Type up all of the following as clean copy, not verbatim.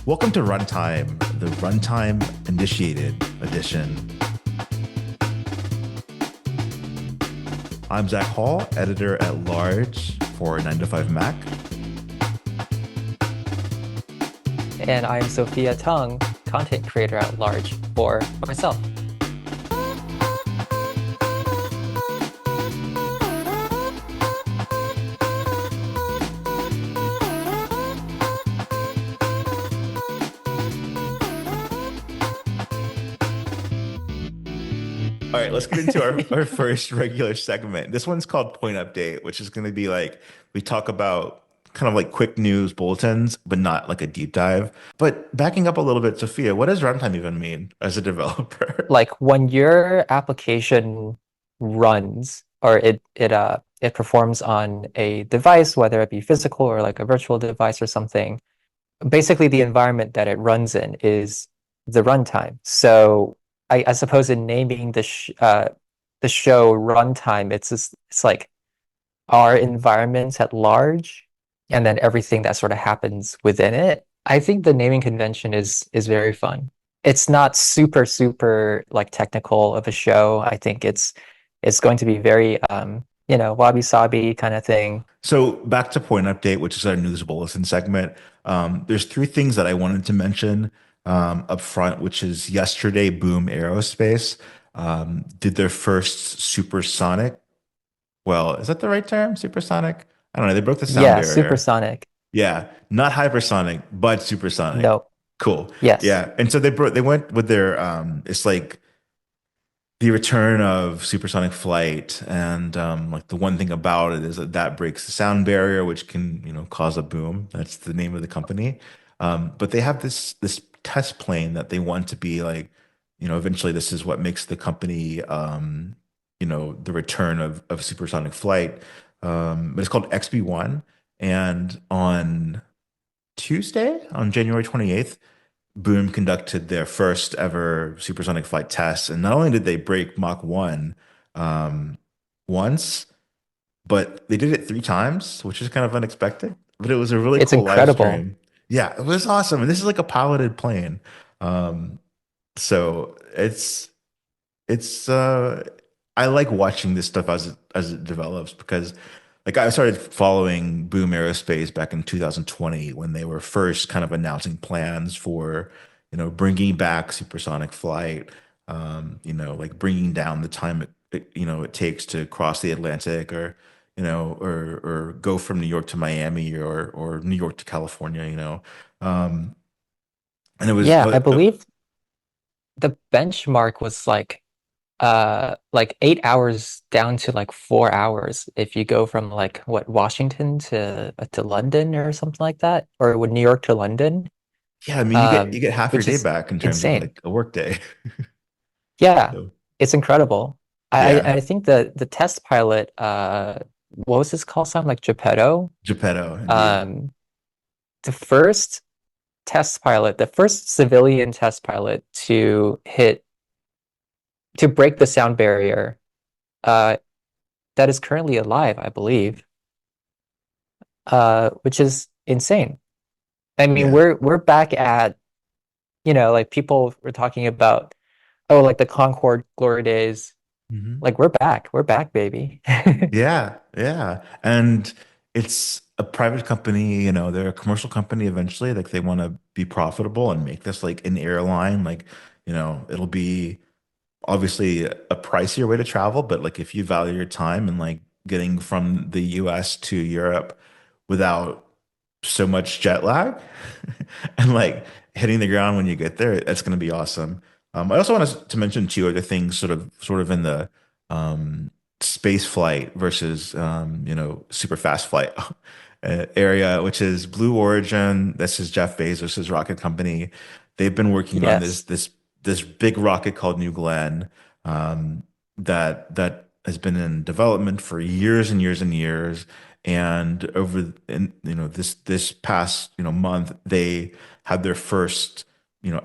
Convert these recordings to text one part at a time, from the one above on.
Welcome to Runtime, the Runtime Initiated edition. I'm Zach Hall, editor at large for 9 to 5 Mac. And I'm Sophia Tung, content creator at large for myself. All right, let's get into our first regular segment. This one's called Point Update, which is going to be like we talk about kind of like quick news bulletins, but not like a deep dive. But backing up a little bit, Sophia, what does runtime even mean as a developer? Like when your application runs or it performs on a device, whether it be physical or like a virtual device or something, basically the environment that it runs in is the runtime. So I suppose in naming the show runtime, it's like our environments at large, and then everything that sort of happens within it. I think the naming convention is very fun. It's not super like technical of a show. I think it's going to be very wabi-sabi kind of thing. So back to Point Update, which is our news bulletin segment. There's three things that I wanted to mention up front, which is yesterday, Boom Aerospace did their first supersonic. Well, is that the right term? Supersonic? I don't know. They broke the sound Yeah, barrier. supersonic. Yeah, not hypersonic, but supersonic. No. Cool. Yes. Yeah, and so they went with their it's like the return of supersonic flight, and like the one thing about it is that that breaks the sound barrier, which can cause a boom. That's the name of the company. But they have this test plane that they want to be like, eventually this is what makes the company the return of supersonic flight. But it's called XB1, and on Tuesday, on January 28th, Boom conducted their first ever supersonic flight tests. And not only did they break Mach 1 um, once, but they did it three times, which is kind of unexpected. But it was a really It's cool live incredible. stream. Yeah, it was awesome. And this is like a piloted plane. Um, so it's I like watching this stuff as it develops because like I started following Boom Aerospace back in 2020 when they were first kind of announcing plans for, bringing back supersonic flight, like bringing down the time it takes to cross the Atlantic or, or go from New York to Miami or New York to California. Um, and it was Yeah, I believe the benchmark was like 8 hours down to like 4 hours if you go from like what Washington to London or something like that, or with New York to London, yeah, I mean you get half your which day is back in terms of insane. like a work day. Yeah, So it's incredible. yeah, I think the test pilot, what was his call sign? Like Geppetto. Geppetto indeed. Um, the first the first civilian test pilot to break the sound barrier, uh, that is currently alive, I believe, which is insane. I mean, Yeah. we're back at, like people were talking about, oh, like the Concorde glory days. Mhm. Like we're back, baby. Yeah, yeah. And it's a private company, they're a commercial company eventually. Like they want to be profitable and make this like an airline. Like, it'll be obviously a pricier way to travel, but like if you value your time and like getting from the US to Europe without so much jet lag and like hitting the ground when you get there, that's going to be awesome. I also want to mention two other things, sort of in the um, space flight versus super fast flight area, which is Blue Origin. This is Jeff Bezos' rocket company. They've been working on this Yes. this this big rocket called New Glenn that has been in development for years and years and years. And over in this past month, they had their first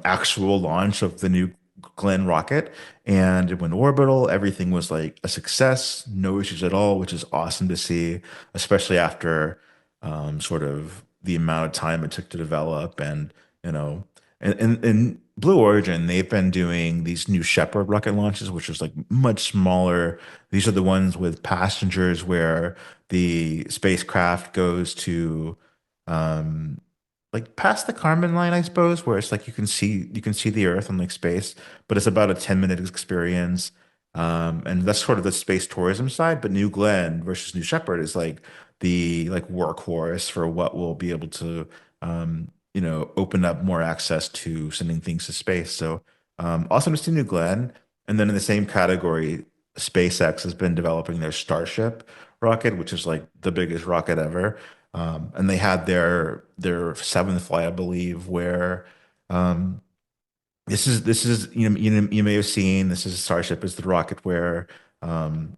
actual launch of the New Glenn rocket, and it went orbital. Everything was like a success, no issues at all, which is awesome to see, especially after sort of the amount of time it took to develop and you know. In Blue Origin, they've been doing these new Shepard rocket launches, which is like much smaller. These are the ones with passengers where the spacecraft goes to um like past the Kármán line, I suppose, where it's like you can see the Earth and like space, but it's about a 10-minute experience. And that's sort of the space tourism side, but New Glenn versus New Shepard is like the like workhorse for what we'll be able to open up more access to sending things to space. So awesome to see New Glenn. And then in the same category, SpaceX has been developing their Starship rocket, which is like the biggest rocket ever. And they had their seventh flight, I believe, where um, this is you may have seen this is Starship is the rocket where um,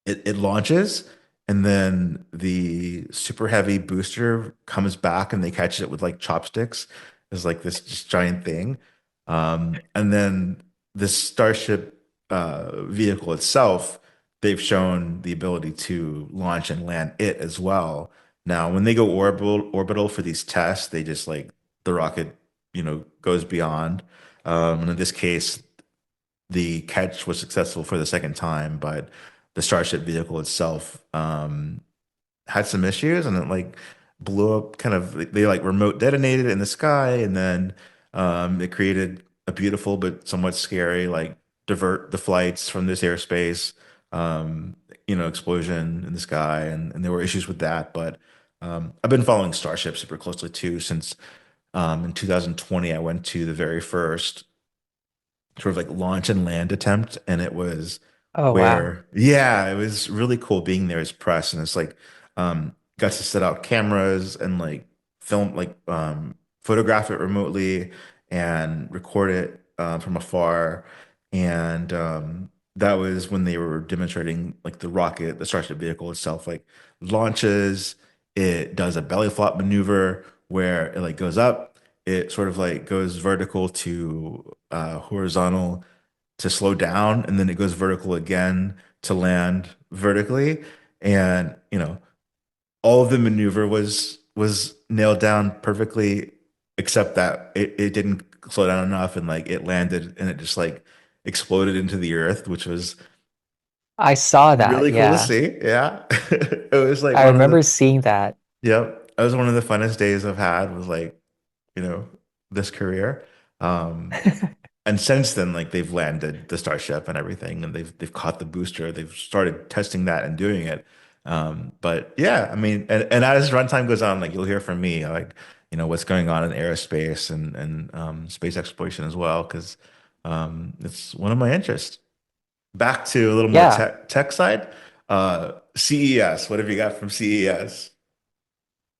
it launches and then the super heavy booster comes back and they catch it with like chopsticks. It's like this just giant thing. And then this Starship vehicle itself, they've shown the ability to launch and land it as well. Now, when they go orbital for these tests, they just like the rocket, goes beyond. And in this case, the catch was successful for the second time, but the Starship vehicle itself had some issues and it like blew up kind of they like remote detonated in the sky and then it created a beautiful but somewhat scary like divert the flights from this airspace explosion in the sky and there were issues with that but I've been following Starship super closely too since in 2020 I went to the very first sort of like launch and land attempt. And it was Oh, wow. where, yeah, it was really cool being there as press. And it's like, got to set out cameras and like film, like, photograph it remotely and record it from afar. And that was when they were demonstrating like the rocket, the Starship vehicle itself, like launches. It does a belly flop maneuver where it like goes up it sort of like goes vertical to horizontal to slow down, and then it goes vertical again to land vertically. And all of the maneuver was nailed down perfectly, except that it didn't slow down enough, and like it landed and it just like exploded into the earth, which was I saw that. really cool to Yeah. see. Yeah, it was like I one of the remember seeing that. yep, it was one of the funnest days I've had. Was like you know, this career. Um, and since then, like they've landed the Starship and everything, and they've caught the booster. They've started testing that and doing it. But yeah, I mean, and as runtime goes on, like you'll hear from me, like what's going on in aerospace and space exploration as well, because it's one of my interests. Back to a little more Yeah. tech side. CES, what have you got from CES?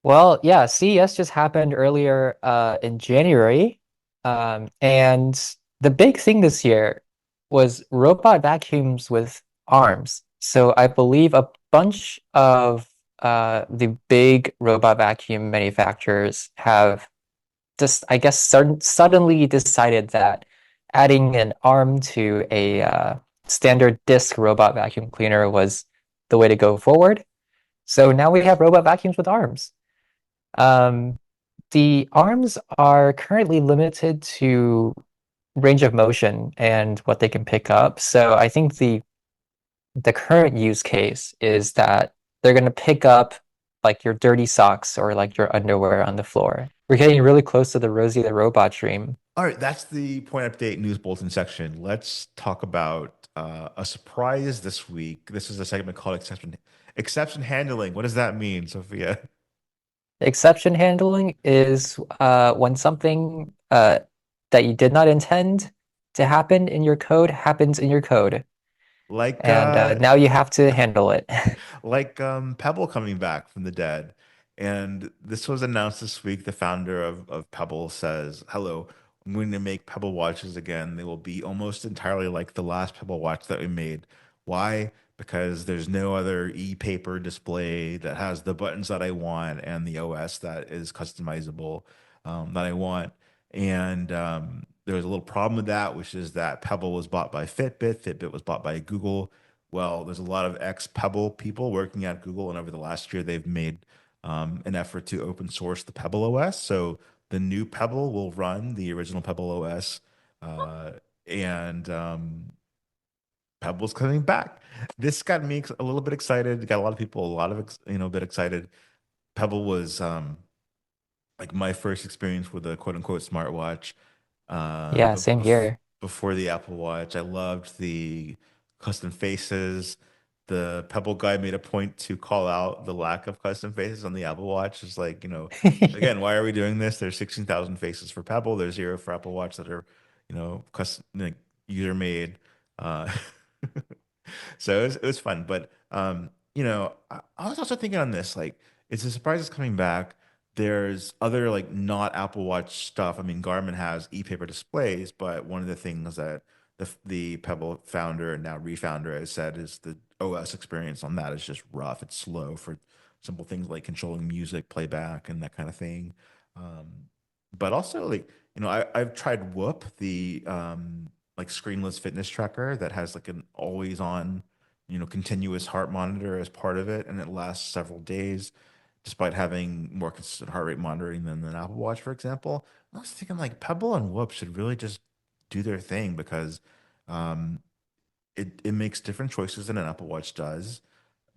Well, yeah, CES just happened earlier in January. And the big thing this year was robot vacuums with arms. So I believe a bunch of the big robot vacuum manufacturers have just, I guess, suddenly decided that adding an arm to a standard disc robot vacuum cleaner was the way to go forward. So now we have robot vacuums with arms. Um, the arms are currently limited to range of motion and what they can pick up. So I think the current use case is that they're going to pick up like your dirty socks or like your underwear on the floor. We're getting really close to the Rosie the Robot dream. All right, that's the point update news bulletin section. Let's talk about a surprise this week. This is a segment called exception handling. What does that mean, Sophia? Exception handling is when something that you did not intend to happen in your code happens in your code, Like and now you have to handle it. like Pebble coming back from the dead. And this was announced this week. The founder of Pebble says, "Hello, I'm going to make Pebble watches again. They will be almost entirely like the last Pebble watch that we made. Why? Because there's no other e-paper display that has the buttons that I want and the OS that is customizable that I want. And there's a little problem with that, which is that Pebble was bought by Fitbit. Fitbit was bought by Google. Well, there's a lot of ex-Pebble people working at Google, and over the last year, they've made an effort to open source the Pebble OS. So the new Pebble will run the original Pebble OS, uh, and Pebble's coming back. This got me a little bit excited. Got a lot of people a lot of bit excited. Pebble was like my first experience with a quote unquote smartwatch. Yeah, same here. Before the Apple Watch, I loved the custom faces. The Pebble guy made a point to call out the lack of custom faces on the Apple Watch. It's like, again, why are we doing this? There's 16,000 faces for Pebble. There's zero for Apple Watch that are, custom, like, user made. Uh, so it was fun. But I was also thinking on this, like, it's a surprise it's coming back. There's other like not Apple Watch stuff. I mean, Garmin has e-paper displays, but one of the things that the Pebble founder and now refounder has said is the OS experience on that is just rough. It's slow for simple things like controlling music playback and that kind of thing. Um, but also like, I've tried Whoop, the like screenless fitness tracker that has like an always on, continuous heart monitor as part of it, and it lasts several days despite having more consistent heart rate monitoring than an Apple Watch, for example. I was thinking like Pebble and Whoop should really just do their thing because um, it makes different choices than an Apple Watch does,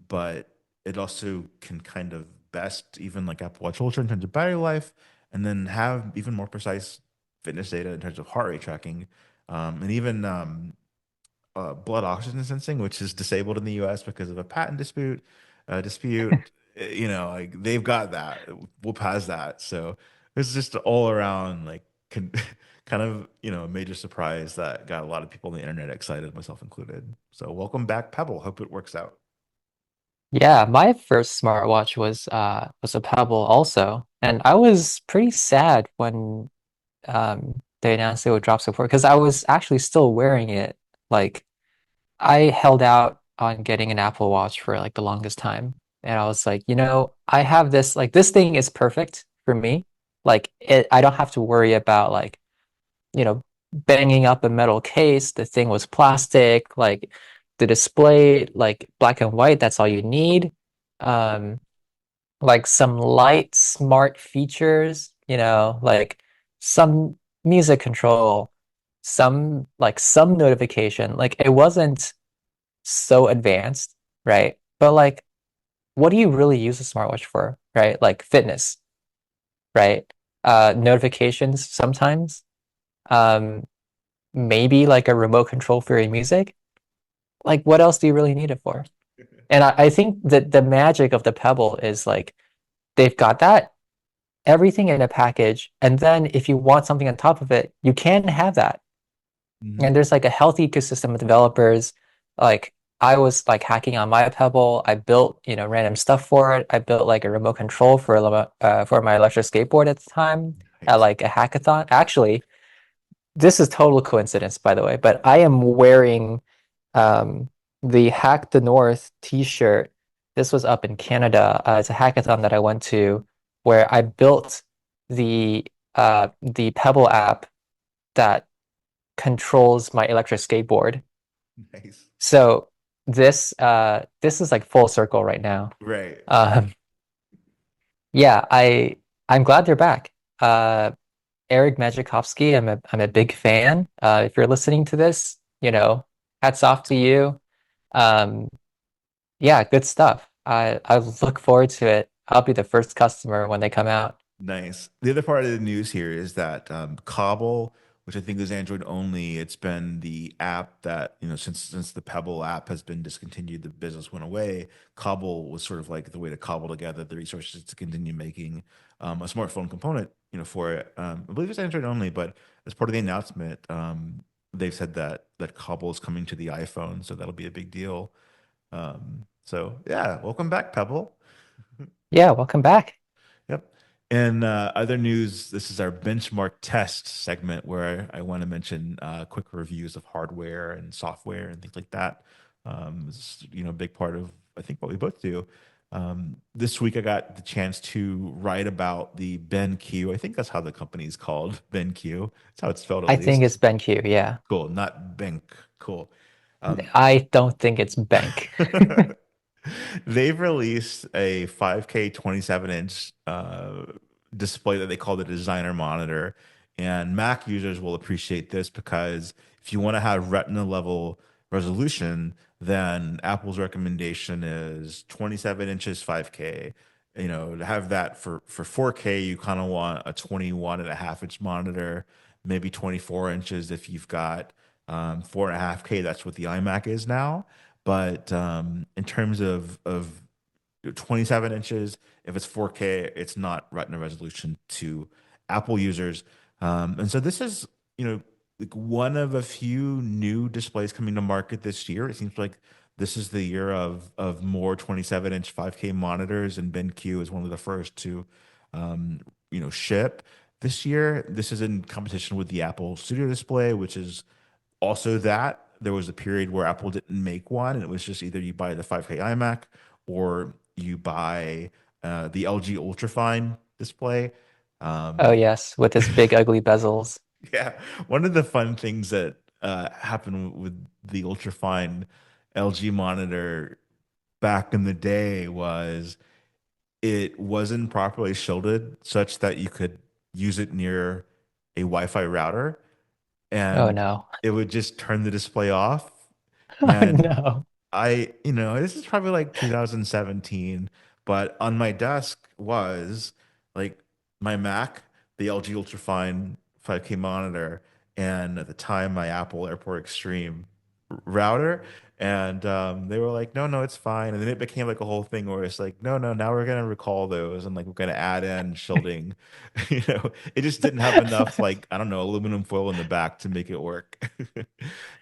but it also can kind of best even like Apple Watch Ultra in terms of battery life, and then have even more precise fitness data in terms of heart rate tracking, and even blood oxygen sensing, which is disabled in the U.S. because of a patent dispute. Like they've got that. Whoop has that. So it's just all around like con kind of a major surprise that got a lot of people on the internet excited, myself included. So welcome back, Pebble. Hope it works out. Yeah, my first smartwatch was a Pebble also, and I was pretty sad when they announced they would drop support because I was actually still wearing it. Like I held out on getting an Apple Watch for like the longest time, and I was like, I have this like this thing is perfect for me. Like I don't have to worry about like banging up a metal case. The thing was plastic, like the display, like black and white, that's all you need. Um, like some light, smart features, like some music control, some notification. Like it wasn't so advanced, right? But like, what do you really use a smartwatch for, right? Like fitness, right? Notifications sometimes. Um, maybe like a remote control for your music. Like, what else do you really need it for? And I think that the magic of the Pebble is like they've got that everything in a package, and then if you want something on top of it, you can have that. Mhm. And there's like a healthy ecosystem of developers. Like I was like hacking on my Pebble. I built, random stuff for it. I built like a remote control for my electric skateboard at the time at Nice. like a hackathon. Actually, this is total coincidence, by the way, but I am wearing um, the Hack the North t-shirt. This was up in Canada. It's a hackathon that I went to where I built the Pebble app that controls my electric skateboard. Nice. So this is like full circle right now. Right. Um, yeah, I'm glad they're back. Eric Majakowski, I'm a big fan. If you're listening to this, hats off to you. Um, yeah, good stuff. I look forward to it. I'll be the first customer when they come out. Nice. The other part of the news here is that Cobble, which I think is Android only, it's been the app that, since the Pebble app has been discontinued, the business went away. Cobble was sort of like the way to cobble together the resources to continue making a smartphone component, for it. I believe it's Android only, but as part of the announcement, they've said that Cobble is coming to the iPhone, so that'll be a big deal. So yeah, welcome back, Pebble. Yeah, welcome back. Yep. And other news, this is our benchmark test segment where I want to mention quick reviews of hardware and software and things like that. It's, a big part of, I think, what we both do. This week I got the chance to write about the BenQ. I think that's how the company is called, BenQ. That's how it's spelled at I think least. it's BenQ, yeah. Cool, not Benk. Cool. Um, I don't think it's Bank. They've released a 5K 27-inch display that they call the designer monitor. And Mac users will appreciate this because if you want to have Retina level resolution, then Apple's recommendation is 27 inches 5K. You know, to have that for 4K, you kind of want a 21.5 inch monitor, maybe 24 inches if you've got 4.5K. That's what the iMac is now. But in terms of 27 inches. If it's 4K, it's not Retina resolution to Apple users. And so this is, like one of a few new displays coming to market this year. It seems like this is the year of more 27-inch 5K monitors, and BenQ is one of the first to, ship this year. This is in competition with the Apple Studio Display, which is also that there was a period where Apple didn't make one, and it was just either you buy the 5K iMac or you buy the LG Ultrafine display. Oh Um, yes, with its big ugly bezels. yeah, one of the fun things that happened with the Ultrafine LG monitor back in the day was it wasn't properly shielded such that you could use it near a Wi-Fi router, Oh and no. it would just turn the display off. Oh And no. this is probably like 2017, but on my desk was like my Mac, the LG Ultrafine 5K monitor, and at the time my Apple Airport Extreme router. And they were like, no, no, it's fine. And then it became like a whole thing where it's like, no, no, now we're gonna recall those and like we're gonna add in shielding. It just didn't have enough like, I don't know, aluminum foil in the back to make it work.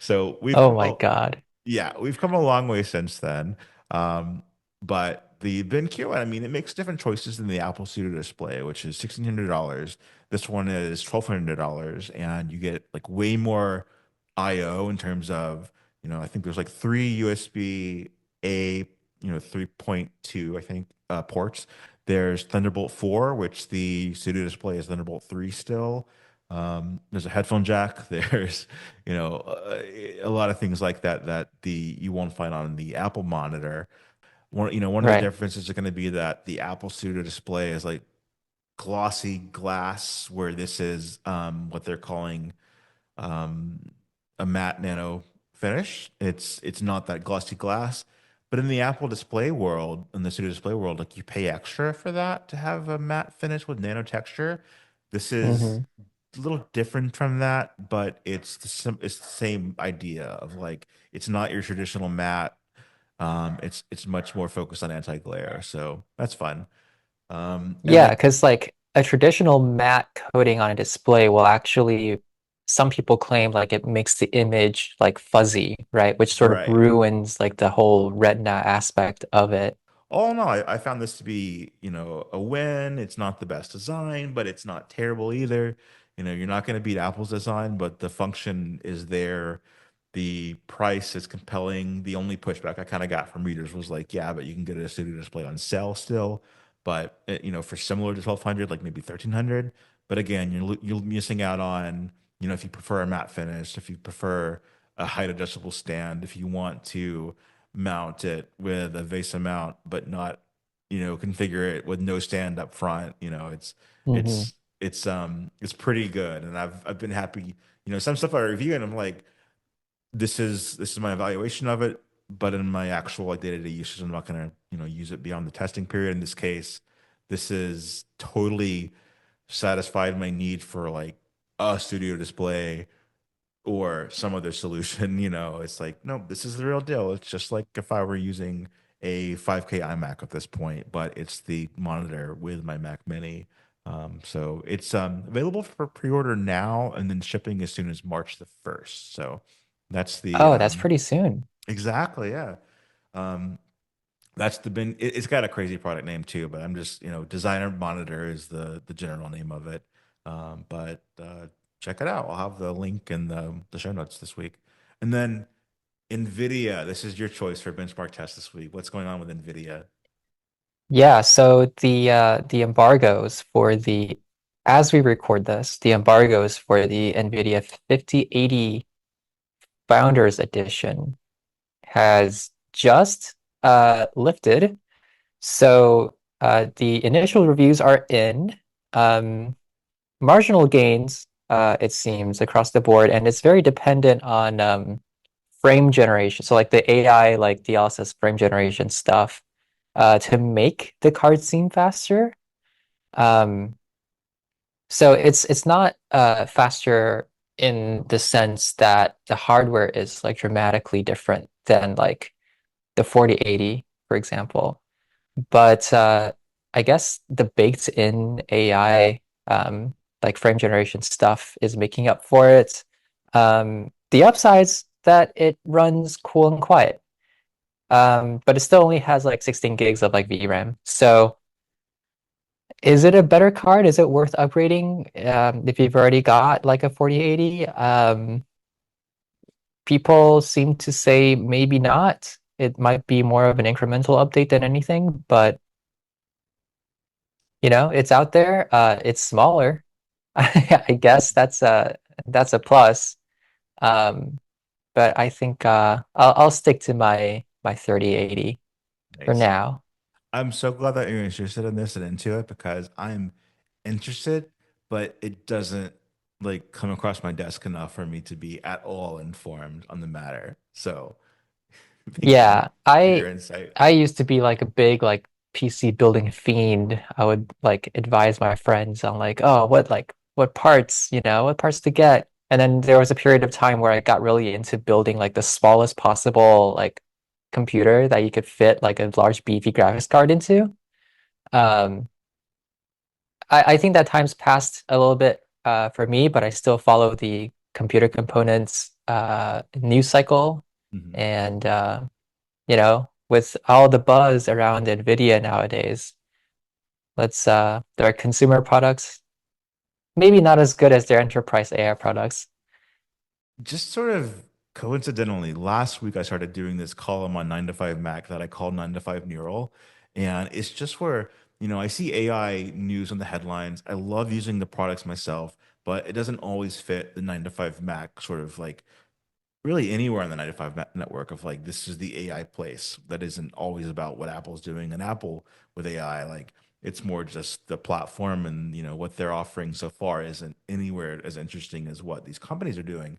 So we've Oh come my God. yeah, we've come a long way since then. Um, but the BenQ, I mean, it makes different choices than the Apple Studio Display, which is $1,600. This one is $1,200, and you get like way more I/O in terms of, I think there's like three USB A, 3.2, I think, ports. There's Thunderbolt 4, which the Studio Display is Thunderbolt 3 still. There's a headphone jack. There's a lot of things like that that the you won't find on the Apple monitor. One of the Right. differences is going to be that the Apple Studio Display is like glossy glass, where this is what they're calling um, a matte nano finish. It's not that glossy glass, but in the Apple Display world, in the Studio Display world, like you pay extra for that to have a matte finish with nano texture. This is Hmm. a little different from that, but it's the same idea of like it's not your traditional matte. It's much more focused on anti-glare, so that's fun. And Yeah, then because like a traditional matte coating on a display will actually, some people claim like it makes the image like fuzzy, right? Which sort of right. ruins like the whole retina aspect of it. All in all, I found this to be, a win. It's not the best design, but it's not terrible either. You're not going to beat Apple's design, but the function is there. The price is compelling. The only pushback I kind of got from readers was like, yeah, but you can get a Studio Display on sale still. But for similar to 1200, like maybe 1300. But again, you're missing out on, if you prefer a matte finish, if you prefer a height adjustable stand, if you want to mount it with a VESA mount, but not, configure it with no stand up front. Hmm. It's it's pretty good, and I've been happy. Some stuff I review and I'm like, this is my evaluation of it, but in my actual like day-to-day usage, I'm not gonna use it beyond the testing period. In this case, this is totally satisfied my need for like a studio display or some other solution. It's like, no, this is the real deal. It's just like if I were using a 5K iMac at this point, but it's the monitor with my Mac Mini. So it's available for pre-order now and then shipping as soon as March the 1st. So that's the Oh, that's pretty soon. exactly, yeah. Um, that's the bin. It's got a crazy product name too, but I'm just, designer monitor is the general name of it. But check it out. I'll have the link in the show notes this week. And then NVIDIA, this is your choice for benchmark test this week. What's going on with NVIDIA? Yeah, so the embargoes for the as we record this, the embargoes for the NVIDIA 5080 Founders Edition has just lifted. So the initial reviews are in. um, marginal gains, it seems, across the board, and it's very dependent on frame generation. So like the AI, like DLSS frame generation stuff, to make the card seem faster. Um, so it's not faster in the sense that the hardware is like dramatically different than like the 4080, for example. But I guess the baked in AI, like frame generation stuff, is making up for it. The upsides that it runs cool and quiet, but it still only has like 16 gigs of like VRAM. So is it a better card? Is it worth upgrading if you've already got like a 4080? People seem to say maybe not. It might be more of an incremental update than anything, but it's out there. It's smaller. I guess that's a plus. Um, but I think I'll stick to my 3080 for Nice. now. I'm so glad that you're interested in this and into it because I'm interested, but it doesn't like come across my desk enough for me to be at all informed on the matter. So thank you Yeah, for your I insight. I used to be like a big like PC building fiend. I would like advise my friends on like, oh, what parts, what parts to get. And then there was a period of time where I got really into building like the smallest possible like computer that you could fit like a large beefy graphics card into. Um, I think that time's passed a little bit for me, but I still follow the computer components news cycle. Mhm. And with all the buzz around NVIDIA nowadays, their consumer products, maybe not as good as their enterprise AI products. Just sort of coincidentally, last week I started doing this column on 9 to 5 Mac that I call 9 to 5 Neural. And it's just where, I see AI news on the headlines. I love using the products myself, but it doesn't always fit the 9 to 5 Mac sort of like really anywhere on the 95 network of like this is the AI place that isn't always about what Apple's doing. And Apple with AI, like it's more just the platform and what they're offering so far isn't anywhere as interesting as what these companies are doing.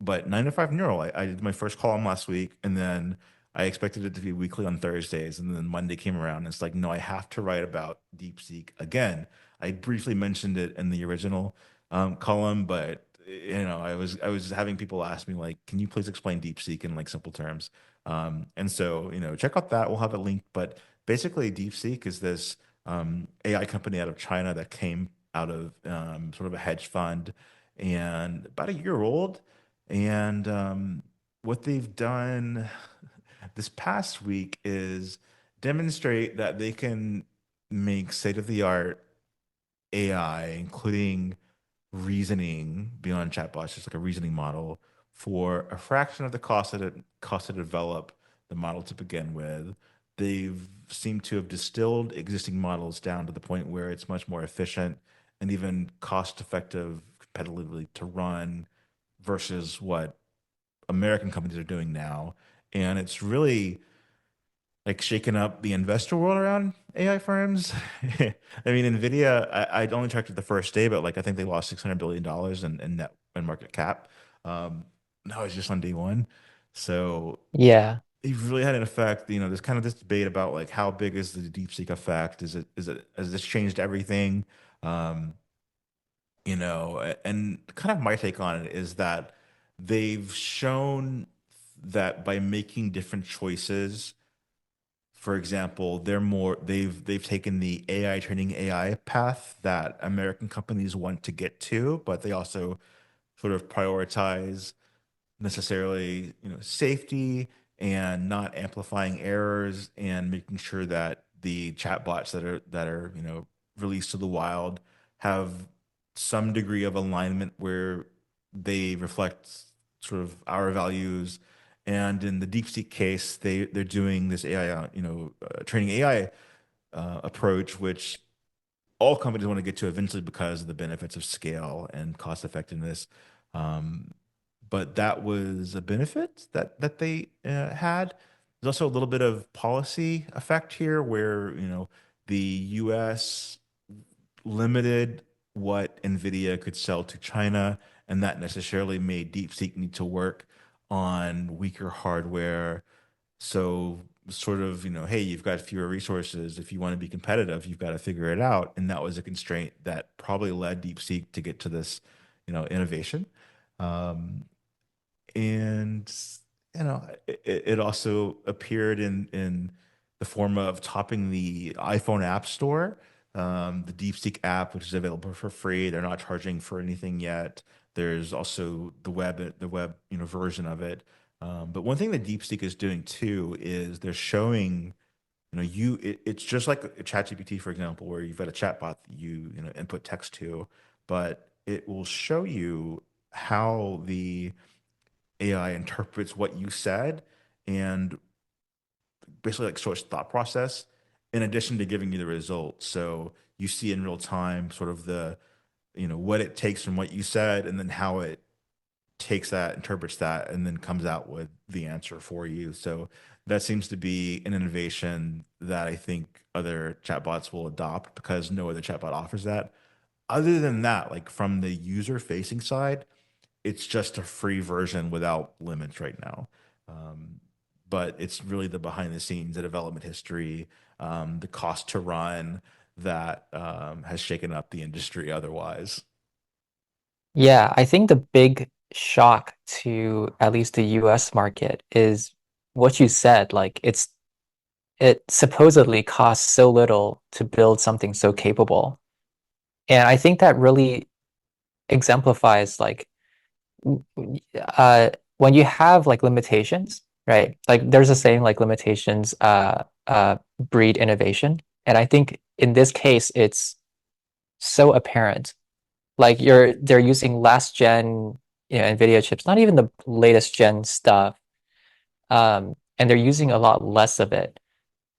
But 9 to 5 Neural, I did my first column last week, and then I expected it to be weekly on Thursdays, and then Monday came around, and it's like, no, I have to write about DeepSeek again. I briefly mentioned it in the original column, but I was having people ask me like, can you please explain DeepSeek in like simple terms? And so check out that. We'll have it linked. But basically, DeepSeek is this AI company out of China that came out of sort of a hedge fund and about a year old. And what they've done this past week is demonstrate that they can make state-of-the-art AI, including reasoning beyond chatbots, just like a reasoning model for a fraction of the cost to develop the model to begin with. They've seemed to have distilled existing models down to the point where it's much more efficient and even cost effective competitively to run versus what American companies are doing now. And it's really like shaking up the investor world around AI firms. I mean, NVIDIA, I only tracked it the first day, but like I think they lost $600 billion in net in market cap. No, it's just on day one. So Yeah. it really had an effect. There's kind of this debate about like how big is the DeepSeek effect? Has this changed everything? Um, and kind of my take on it is that they've shown that by making different choices, for example, they've taken the AI training AI path that American companies want to get to, but they also sort of prioritize necessarily, safety and not amplifying errors and making sure that the chatbots that are, released to the wild have some degree of alignment where they reflect sort of our values. And in the DeepSeek case, they're doing this AI, training AI approach, which all companies want to get to eventually because of the benefits of scale and cost effectiveness. Um, but that was a benefit that they had. There's also a little bit of policy effect here, where the U.S. limited what NVIDIA could sell to China, and that necessarily made DeepSeek need to work on weaker hardware. So sort of, hey, you've got fewer resources. If you want to be competitive, you've got to figure it out. And that was a constraint that probably led DeepSeek to get to this, innovation. Um, and it also appeared in the form of topping the iPhone App Store, the DeepSeek app, which is available for free. They're not charging for anything yet. There's also the web version of it. But one thing that DeepSeek is doing too is they're showing, it's just like a ChatGPT, for example, where you've got a chatbot that you input text to, but it will show you how the AI interprets what you said and basically like shows thought process in addition to giving you the results. So you see in real time sort of what it takes from what you said and then how it takes that, interprets that, and then comes out with the answer for you. So that seems to be an innovation that I think other chatbots will adopt because no other chatbot offers that. Other than that, like from the user facing side, it's just a free version without limits right now. Um, but it's really the behind the scenes, the development history, the cost to run that has shaken up the industry otherwise. Yeah, I think the big shock to at least the US market is what you said. Like it supposedly costs so little to build something so capable. And I think that really exemplifies like when you have like limitations, right? Like there's a saying like limitations breed innovation. And I think in this case it's so apparent. Like they're using last gen, NVIDIA chips, not even the latest gen stuff. And they're using a lot less of it.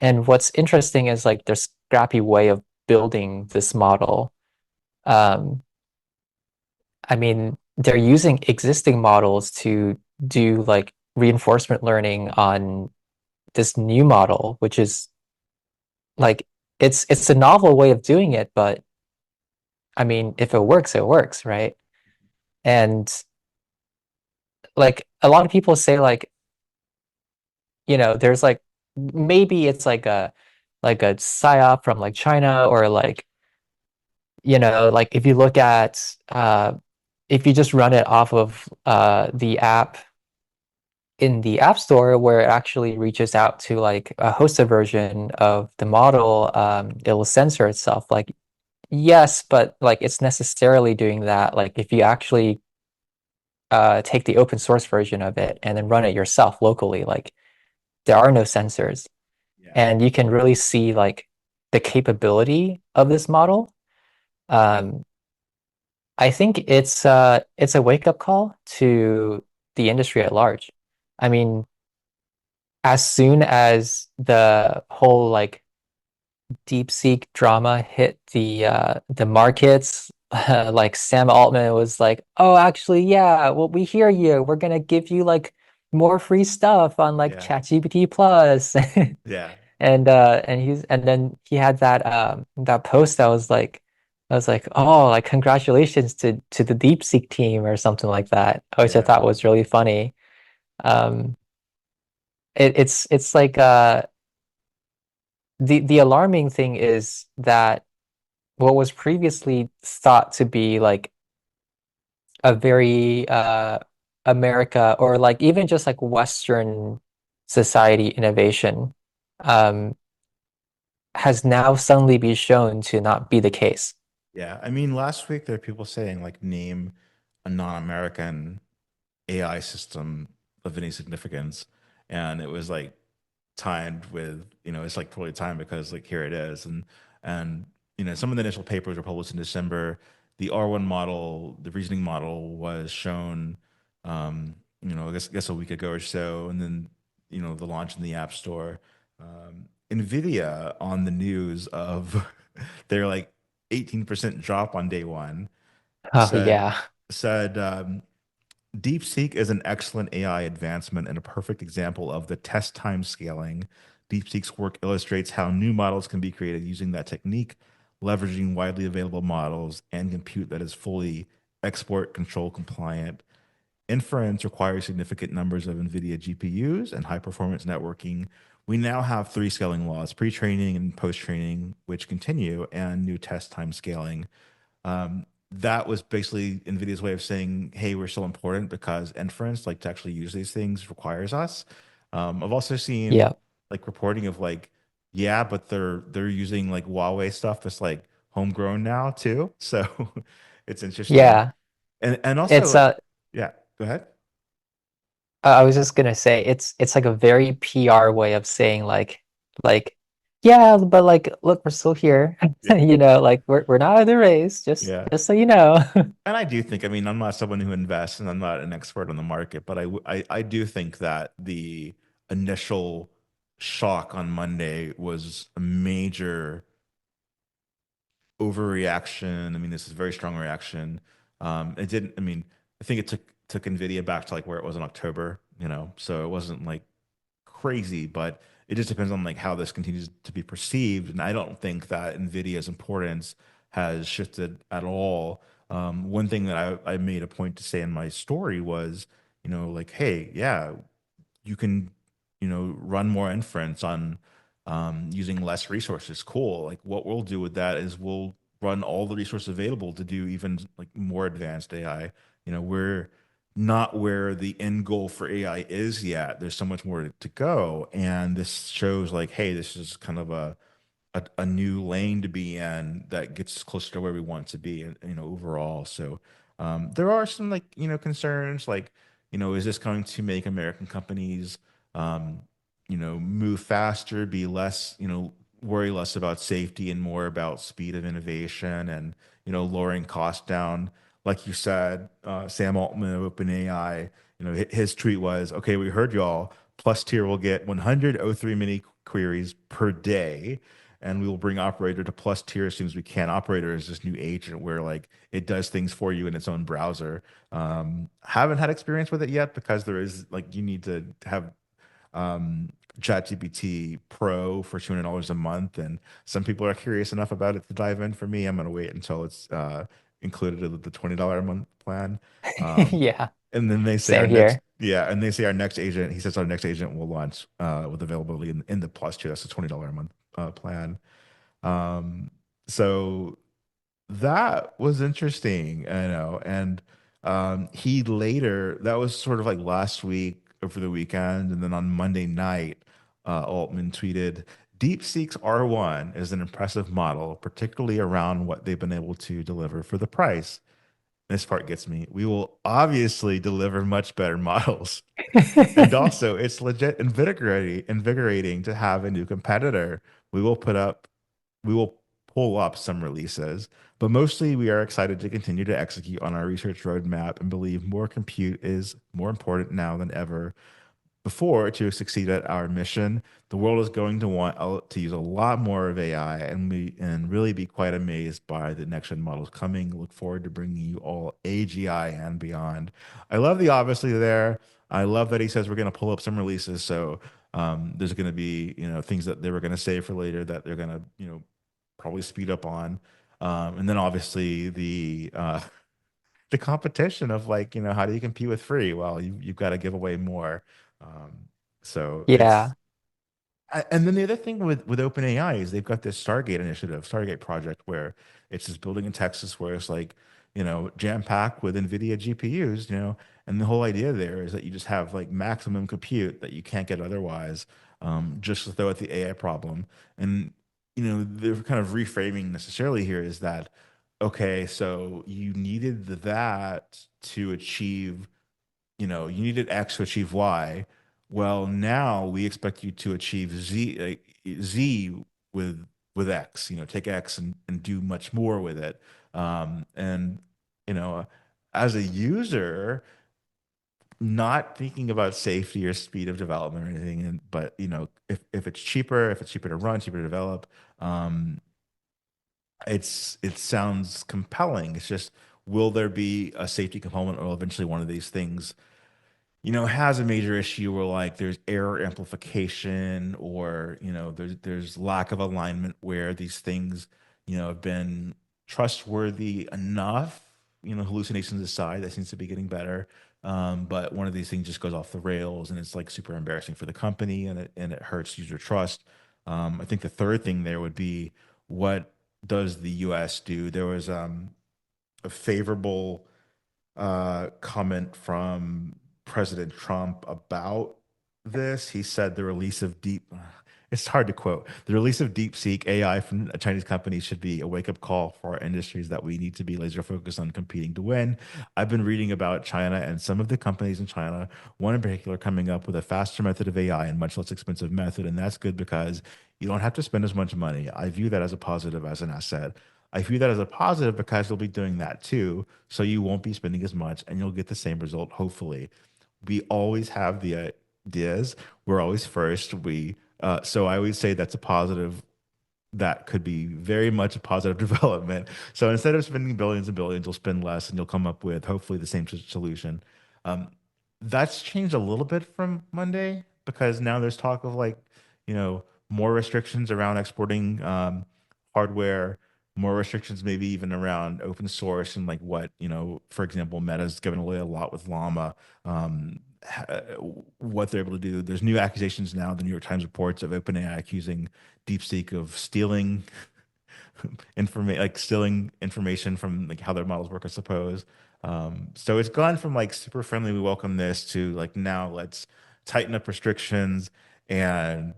And what's interesting is like their scrappy way of building this model. Um, I mean, they're using existing models to do like reinforcement learning on this new model, which is like it's a novel way of doing it, but I mean, if it works, it works, right? And like a lot of people say like, there's like maybe it's like a psyop from like China or like, like if you look at if you just run it off of the app in the App Store where it actually reaches out to like a hosted version of the model, it will censor itself. Like, yes, but like it's necessarily doing that. Like if you actually take the open source version of it and then run it yourself locally, like there are no censors. Yeah. And you can really see like the capability of this model. Um, I think it's a wake-up call to the industry at large. I mean, as soon as the whole like DeepSeek drama hit the markets, like Sam Altman was like, "Oh, actually, yeah, well, we hear you. We're gonna give you like more free stuff on like Yeah. ChatGPT Plus." Yeah. And then he had that post that was like oh, like congratulations to the DeepSeek team or something like that, which I Yeah. thought was really funny. Um, it's like the alarming thing is that what was previously thought to be like a very America or like even just like Western society innovation um, has now suddenly been shown to not be the case. Yeah. I mean, last week there are people saying like name a non-American AI system of any significance. And it was like timed with, it's like totally timed because like here it is. And some of the initial papers were published in December. The R1 model, the reasoning model was shown I guess a week ago or so, and then the launch in the App Store. NVIDIA on the news of their like 18% drop on day one Oh said yeah. said DeepSeek is an excellent AI advancement and a perfect example of the test time scaling. DeepSeek's work illustrates how new models can be created using that technique. leveraging widely available models and compute that is fully export control compliant. Inference requires significant numbers of NVIDIA GPUs and high performance networking. We now have three scaling laws, pre training and post training, which continue, and new test time scaling. That was basically NVIDIA's way of saying, hey, we're still important because inference, like to actually use these things, requires us. I've also seen Yeah. like reporting of like, yeah, but they're using like Huawei stuff that's like homegrown now too. So it's interesting. Yeah. And It's also, yeah, go ahead. I was just gonna say it's like a very PR way of saying like yeah, but like look, we're still here. Yeah. Like we're not out of the race, Yeah. just so you know. And I do think, I mean, I'm not someone who invests and I'm not an expert on the market, but I do think that the initial shock on Monday was a major overreaction. I mean, this is a very strong reaction. It didn't, I mean, I think it took NVIDIA back to like where it was in October, so it wasn't like crazy, but it just depends on like how this continues to be perceived. And I don't think that NVIDIA's importance has shifted at all. One thing that I made a point to say in my story was, like, hey, yeah, you can, run more inference on using less resources. Cool. Like what we'll do with that is we'll run all the resources available to do even like more advanced AI. We're not where the end goal for AI is yet. There's so much more to go. And this shows like, hey, this is kind of a new lane to be in that gets us closer to where we want to be, overall. So there are some like, concerns like, is this going to make American companies, um, move faster, be less, worry less about safety and more about speed of innovation and, lowering costs down. Like you said, Sam Altman of OpenAI, his tweet was, okay, we heard y'all. Plus tier will get 100 O3 mini queries per day, and we will bring operator to plus tier as soon as we can. Operator is this new agent where like it does things for you in its own browser. Haven't had experience with it yet because there is like you need to have um, ChatGPT Pro for $200 a month, and some people are curious enough about it to dive in. For me, I'm gonna wait until it's included in the $20 a month plan. Um, Yeah, and then they say our same next, here. yeah, and they say our next agent. He says our next agent will launch with availability in the plus tier. That's a $20 a month plan. Um, so that was interesting, and he later, that was sort of like last week over the weekend, and then on Monday night, Altman tweeted, DeepSeek's R1 is an impressive model, particularly around what they've been able to deliver for the price. This part gets me. We will obviously deliver much better models. And also, it's legit invigorating to have a new competitor. We will put up, we will pull up some releases, but mostly we are excited to continue to execute on our research roadmap and believe more compute is more important now than ever before to succeed at our mission. The world is going to want to use a lot more of AI, and really be quite amazed by the next gen models coming. Look forward to bringing you all AGI and beyond. I love the obviously there. I love that he says we're going to pull up some releases. So there's going to be things that they were going to save for later that they're going to probably speed up on. And then obviously the competition of like, how do you compete with free? Well, you've got to give away more. Um, so Yeah. and then the other thing with OpenAI is they've got this Stargate initiative, Stargate project, where it's this building in Texas where it's like, jam packed with NVIDIA GPUs, and the whole idea there is that you just have like maximum compute that you can't get otherwise, just to throw at the AI problem. And, they're kind of reframing necessarily here is that, okay, so you needed that to achieve, you needed X to achieve Y. Well, now we expect you to achieve Z with X. Take X and do much more with it. And you know, as a user, not thinking about safety or speed of development or anything, but if if it's cheaper to run, cheaper to develop, um, it sounds compelling. It's just, will there be a safety component, or eventually one of these things has a major issue where like there's error amplification, or there's lack of alignment where these things have been trustworthy enough. Hallucinations aside, that seems to be getting better. But one of these things just goes off the rails, and it's like super embarrassing for the company, and it hurts user trust. I think the third thing there would be, what does the U.S. do? There was a favorable comment from President Trump about this. He said the release of it's hard to quote. The release of DeepSeek AI from a Chinese company should be a wake-up call for our industries that we need to be laser focused on competing to win. I've been reading about China and some of the companies in China, one in particular coming up with a faster method of AI and much less expensive method. And that's good because you don't have to spend as much money. I view that as a positive, as an asset. I view that as a positive because you'll be doing that too. So you won't be spending as much and you'll get the same result, hopefully. We always have the ideas. We're always first. So I always say that's a positive. That could be very much a positive development. So instead of spending billions and billions, you'll spend less and you'll come up with hopefully the same solution. Um, that's changed a little bit from Monday because now there's talk of like, more restrictions around exporting hardware, more restrictions maybe even around open source and like what, for example, Meta's given away a lot with Llama, what they're able to do. There's new accusations now, the New York Times reports of OpenAI accusing DeepSeek of stealing stealing information from like how their models work, I suppose. So it's gone from like super friendly, we welcome this, to like now let's tighten up restrictions and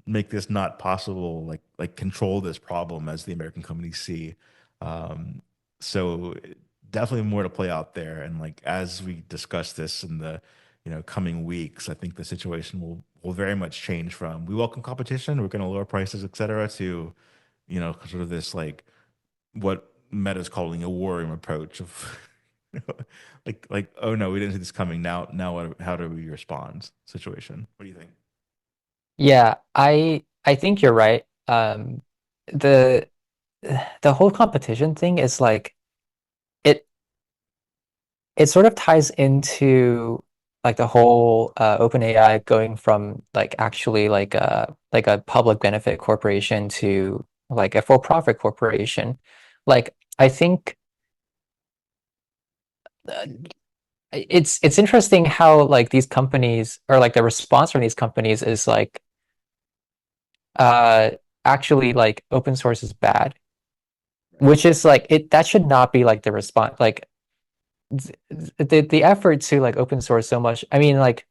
make this not possible, like control this problem as the American companies see. Um, so definitely more to play out there. And like as we discuss this in the coming weeks, I think the situation will very much change from we welcome competition, we're going to lower prices, et cetera, to sort of this like what Meta's calling a war room approach of like oh no, we didn't see this coming. Now what, how do we respond situation? What do you think? Yeah, I think you're right. The the whole competition thing is like it it sort of ties into like the whole OpenAI going from like actually like a public benefit corporation to like a for-profit corporation. Like I think uh, it's interesting how like these companies or like the response from these companies is like uh actually like open source is bad, which is like it that should not be like the response. Like the effort to like open source so much. I mean, like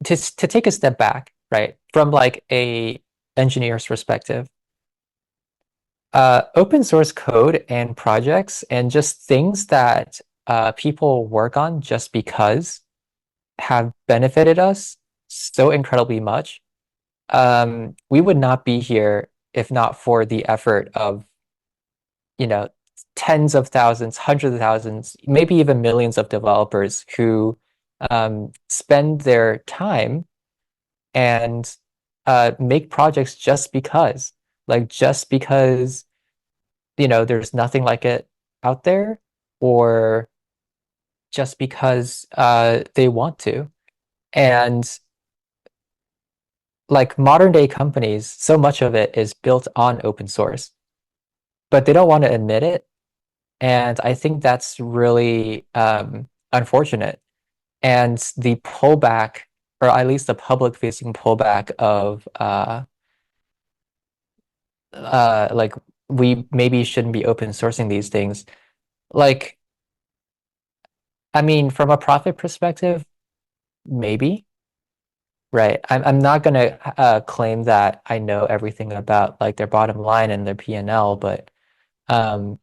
to take a step back, right, from like a engineer's perspective, open source code and projects and just things that people work on just because have benefited us so incredibly much. We would not be here if not for the effort of, you know, tens of thousands, hundreds of thousands, maybe even millions of developers who spend their time and make projects just because, there's nothing like it out there, or just because they want to. And like modern day companies, so much of it is built on open source, but they don't want to admit it. And I think that's really unfortunate. And the pullback, or at least the public facing pullback of like we maybe shouldn't be open sourcing these things. Like, I mean, from a profit perspective, maybe, right? I'm not gonna claim that I know everything about like their bottom line and their P&L, but um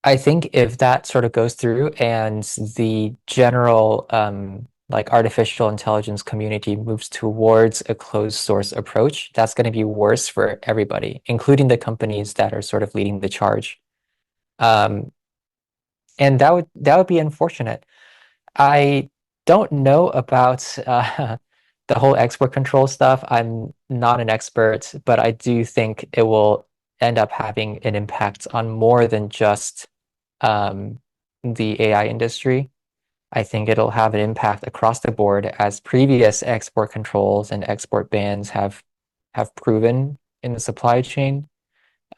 I think if that sort of goes through and the general like artificial intelligence community moves towards a closed source approach, that's going to be worse for everybody, including the companies that are sort of leading the charge. Um, and that would be unfortunate. I don't know about the whole export control stuff. I'm not an expert, but I do think it will end up having an impact on more than just um, the AI industry. I think it'll have an impact across the board as previous export controls and export bans have proven in the supply chain.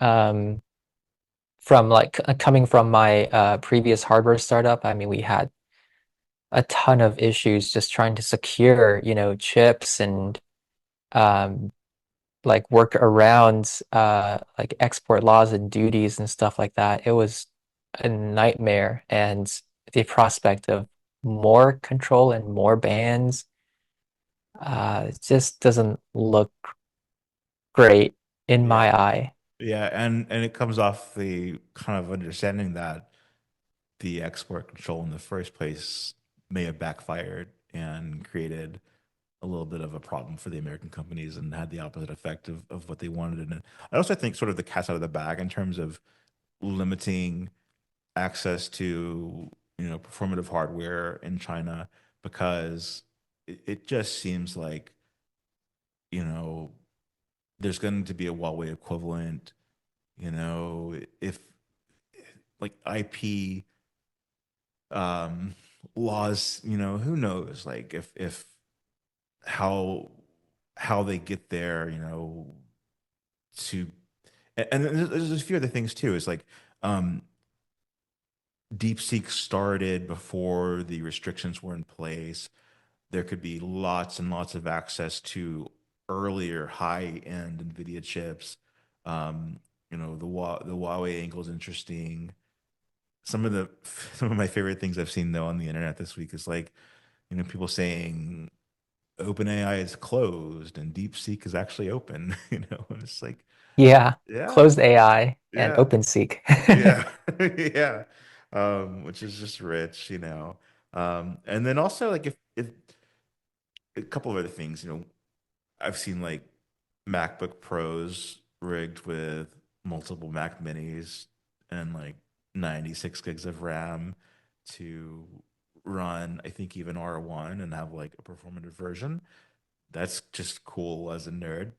Um, from like coming from my previous hardware startup, I mean, we had a ton of issues just trying to secure, chips and um, like work around like export laws and duties and stuff like that. It was a nightmare, and the prospect of more control and more bans it just doesn't look great in Yeah. my eye. Yeah, and it comes off the kind of understanding that the export control in the first place may have backfired and created a little bit of a problem for the American companies and had the opposite effect of what they wanted. And I also think sort of the cat's out of the bag in terms of limiting access to, performative hardware in China because it just seems like, you know, there's going to be a Huawei equivalent, if like IP um laws, who knows like if how they get there, to and there's a few other things too. It's like um DeepSeek started before the restrictions were in place. There could be lots and lots of access to earlier high-end NVIDIA chips. Um, the Huawei angle is interesting. Some of the some of my favorite things I've seen though on the internet this week is like, people saying OpenAI is closed and DeepSeek is actually open. And it's like, Yeah, yeah, closed AI and yeah, OpenSeek. yeah, yeah. Which is just rich, And then also like if a couple of other things, I've seen like MacBook Pros rigged with multiple Mac Minis and like 96 gigs of RAM to run, I think even R1 and have like a performative version. That's just cool as a nerd.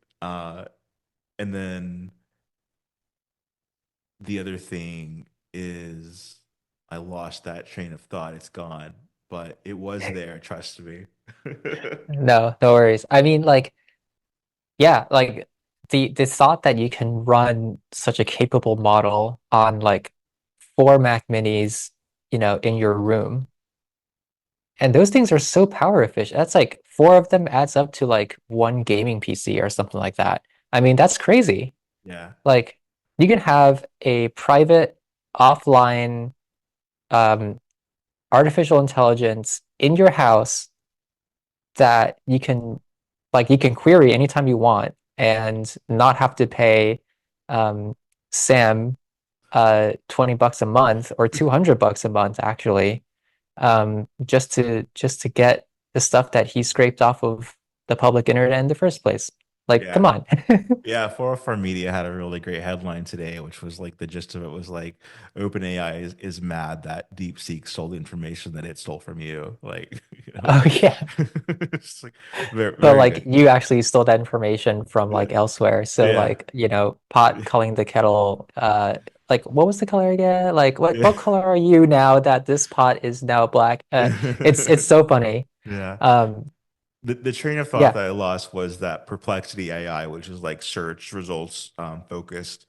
And then the other thing is I lost that train of thought. It's gone, but it was there, trust me. No, no worries. I mean, like, yeah, like the thought that you can run such a capable model on like four Mac minis, in your room. And those things are so power efficient. That's like four of them adds up to like one gaming PC or something like that. I mean, that's crazy. Yeah. Like you can have a private offline um, artificial intelligence in your house that you can query anytime you want and not have to pay um, Sam $20 a month or $200 a month actually just to get the stuff that he scraped off of the public internet in the first place. Like, come Yeah. on. Yeah, 404 Media had a really great headline today, which was like the gist of it was like OpenAI is mad that DeepSeek stole the information that it stole from you. Like, Oh yeah. it's like very, But very like good. you actually stole that information from Yeah. like elsewhere. So Yeah. like, pot calling the kettle like what was the color again? Like Yeah. what color are you now that this pot is now black? It's so funny. Yeah. Um The train of thought yeah. that I lost was that Perplexity AI, which is like search results focused,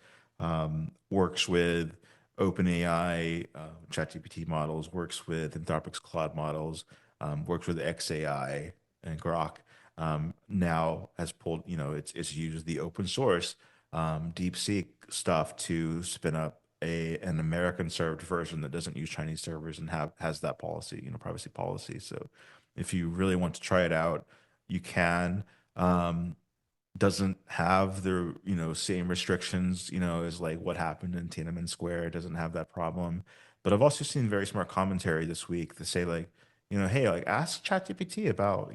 works with OpenAI ChatGPT models, works with Anthropic's Claude models, works with XAI and Grok. Now has pulled, it's used the open source DeepSeek stuff to spin up an American served version that doesn't use Chinese servers and has that policy, privacy policy. So if you really want to try it out, you can. Um, doesn't have the same restrictions as like what happened in Tiananmen Square. It doesn't have that problem. But I've also seen very smart commentary this week to say like, hey, like ask ChatGPT about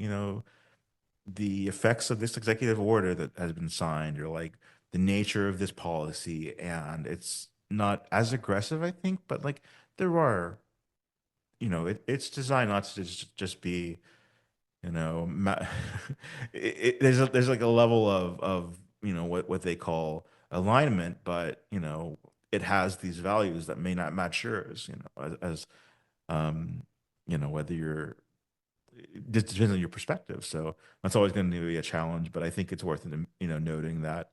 the effects of this executive order that has been signed, or like the nature of this policy, and it's not as aggressive, I think, but like there are, it's designed not to just be you know ma- there's like a level of what they call alignment, but it has these values that may not match yours, as um whether you're it just depends on your perspective. So that's always going to be a challenge, but I think it's worth noting that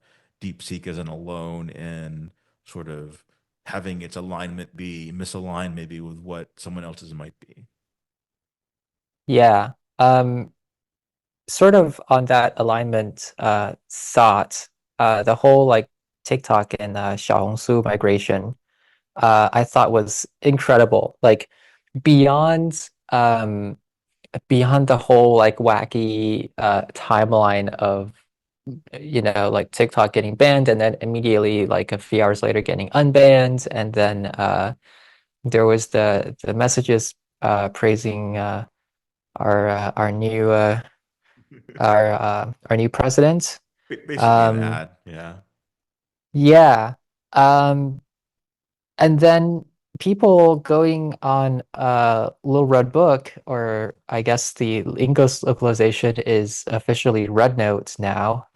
DeepSeek isn't alone in sort of having its alignment be misaligned maybe with what someone else's might be. Yeah. Sort of on that alignment thought, the whole like TikTok and Xiaohongshu migration, I thought was incredible. Like beyond beyond the whole like wacky timeline of like TikTok getting banned and then immediately like a few hours later getting unbanned, and then there was the messages praising our new our new president. Basically an Um, ad, yeah. yeah. Um, and then people going on Little Red Book, or I guess the English localization is officially Red Note now.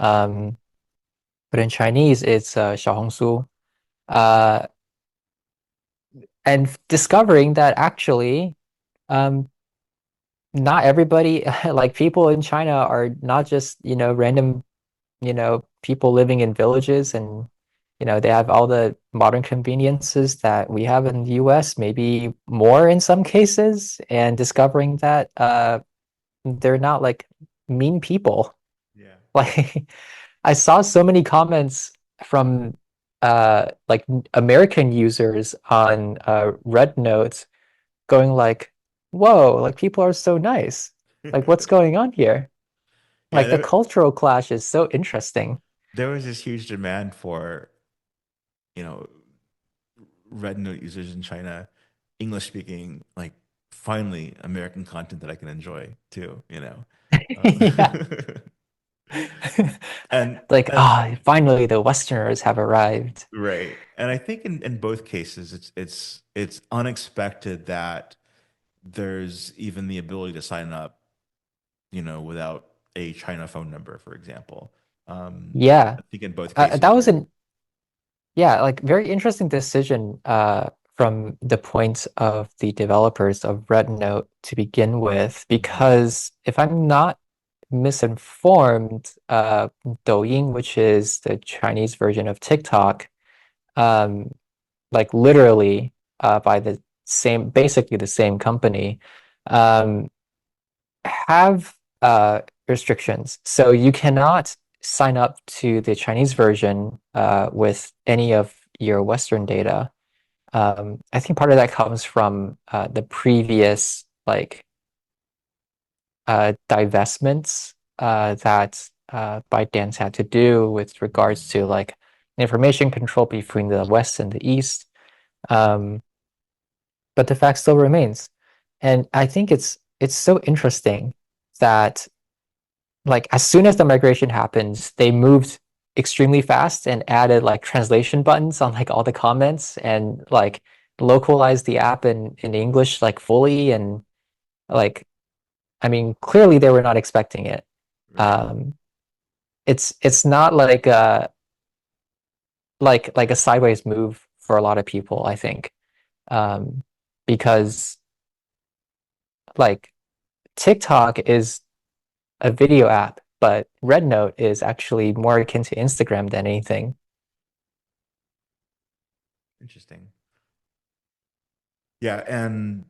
But in Chinese it's 小红书. Uh, and discovering that actually um not everybody like people in China are not just, random, people living in villages, and they have all the modern conveniences that we have in the US, maybe more in some cases, and discovering that they're not like mean people. Yeah. Like I saw so many comments from like American users on Red Note going like, "Whoa, like people are so nice. Like what's going on here?" Yeah, Like the cultural clash is so interesting. there was this huge demand for, you know, Red Note users in China, English speaking, like finally American content that I can enjoy too, you know. Yeah. Uh, and Like, and finally the Westerners have arrived. right. And I think in both cases it's unexpected that there's even the ability to sign up, without a China phone number, for example. Yeah. I think in both That cases was you're an Yeah, like very interesting decision from the point of the developers of Red Note to begin with, Mhm. because if I'm not misinformed, Douyin, which is the Chinese version of TikTok, um, like literally by the same, basically the same company, um, have restrictions. So you cannot sign up to the Chinese version with any of your Western data. I think part of that comes from the previous like divestments that ByteDance had to do with regards Mhm. to like information control between the West and the East. Um, but the fact still remains. And I think it's so interesting that like as soon as the migration happens, they moved extremely fast and added like translation buttons on like all the comments, and like localized the app in English like fully, and like I mean clearly they were not expecting it. Right. Um it's not like a sideways move for a lot of people, I think. Because like TikTok is a video app, but RedNote is actually more akin to Instagram than anything. Interesting. Yeah, and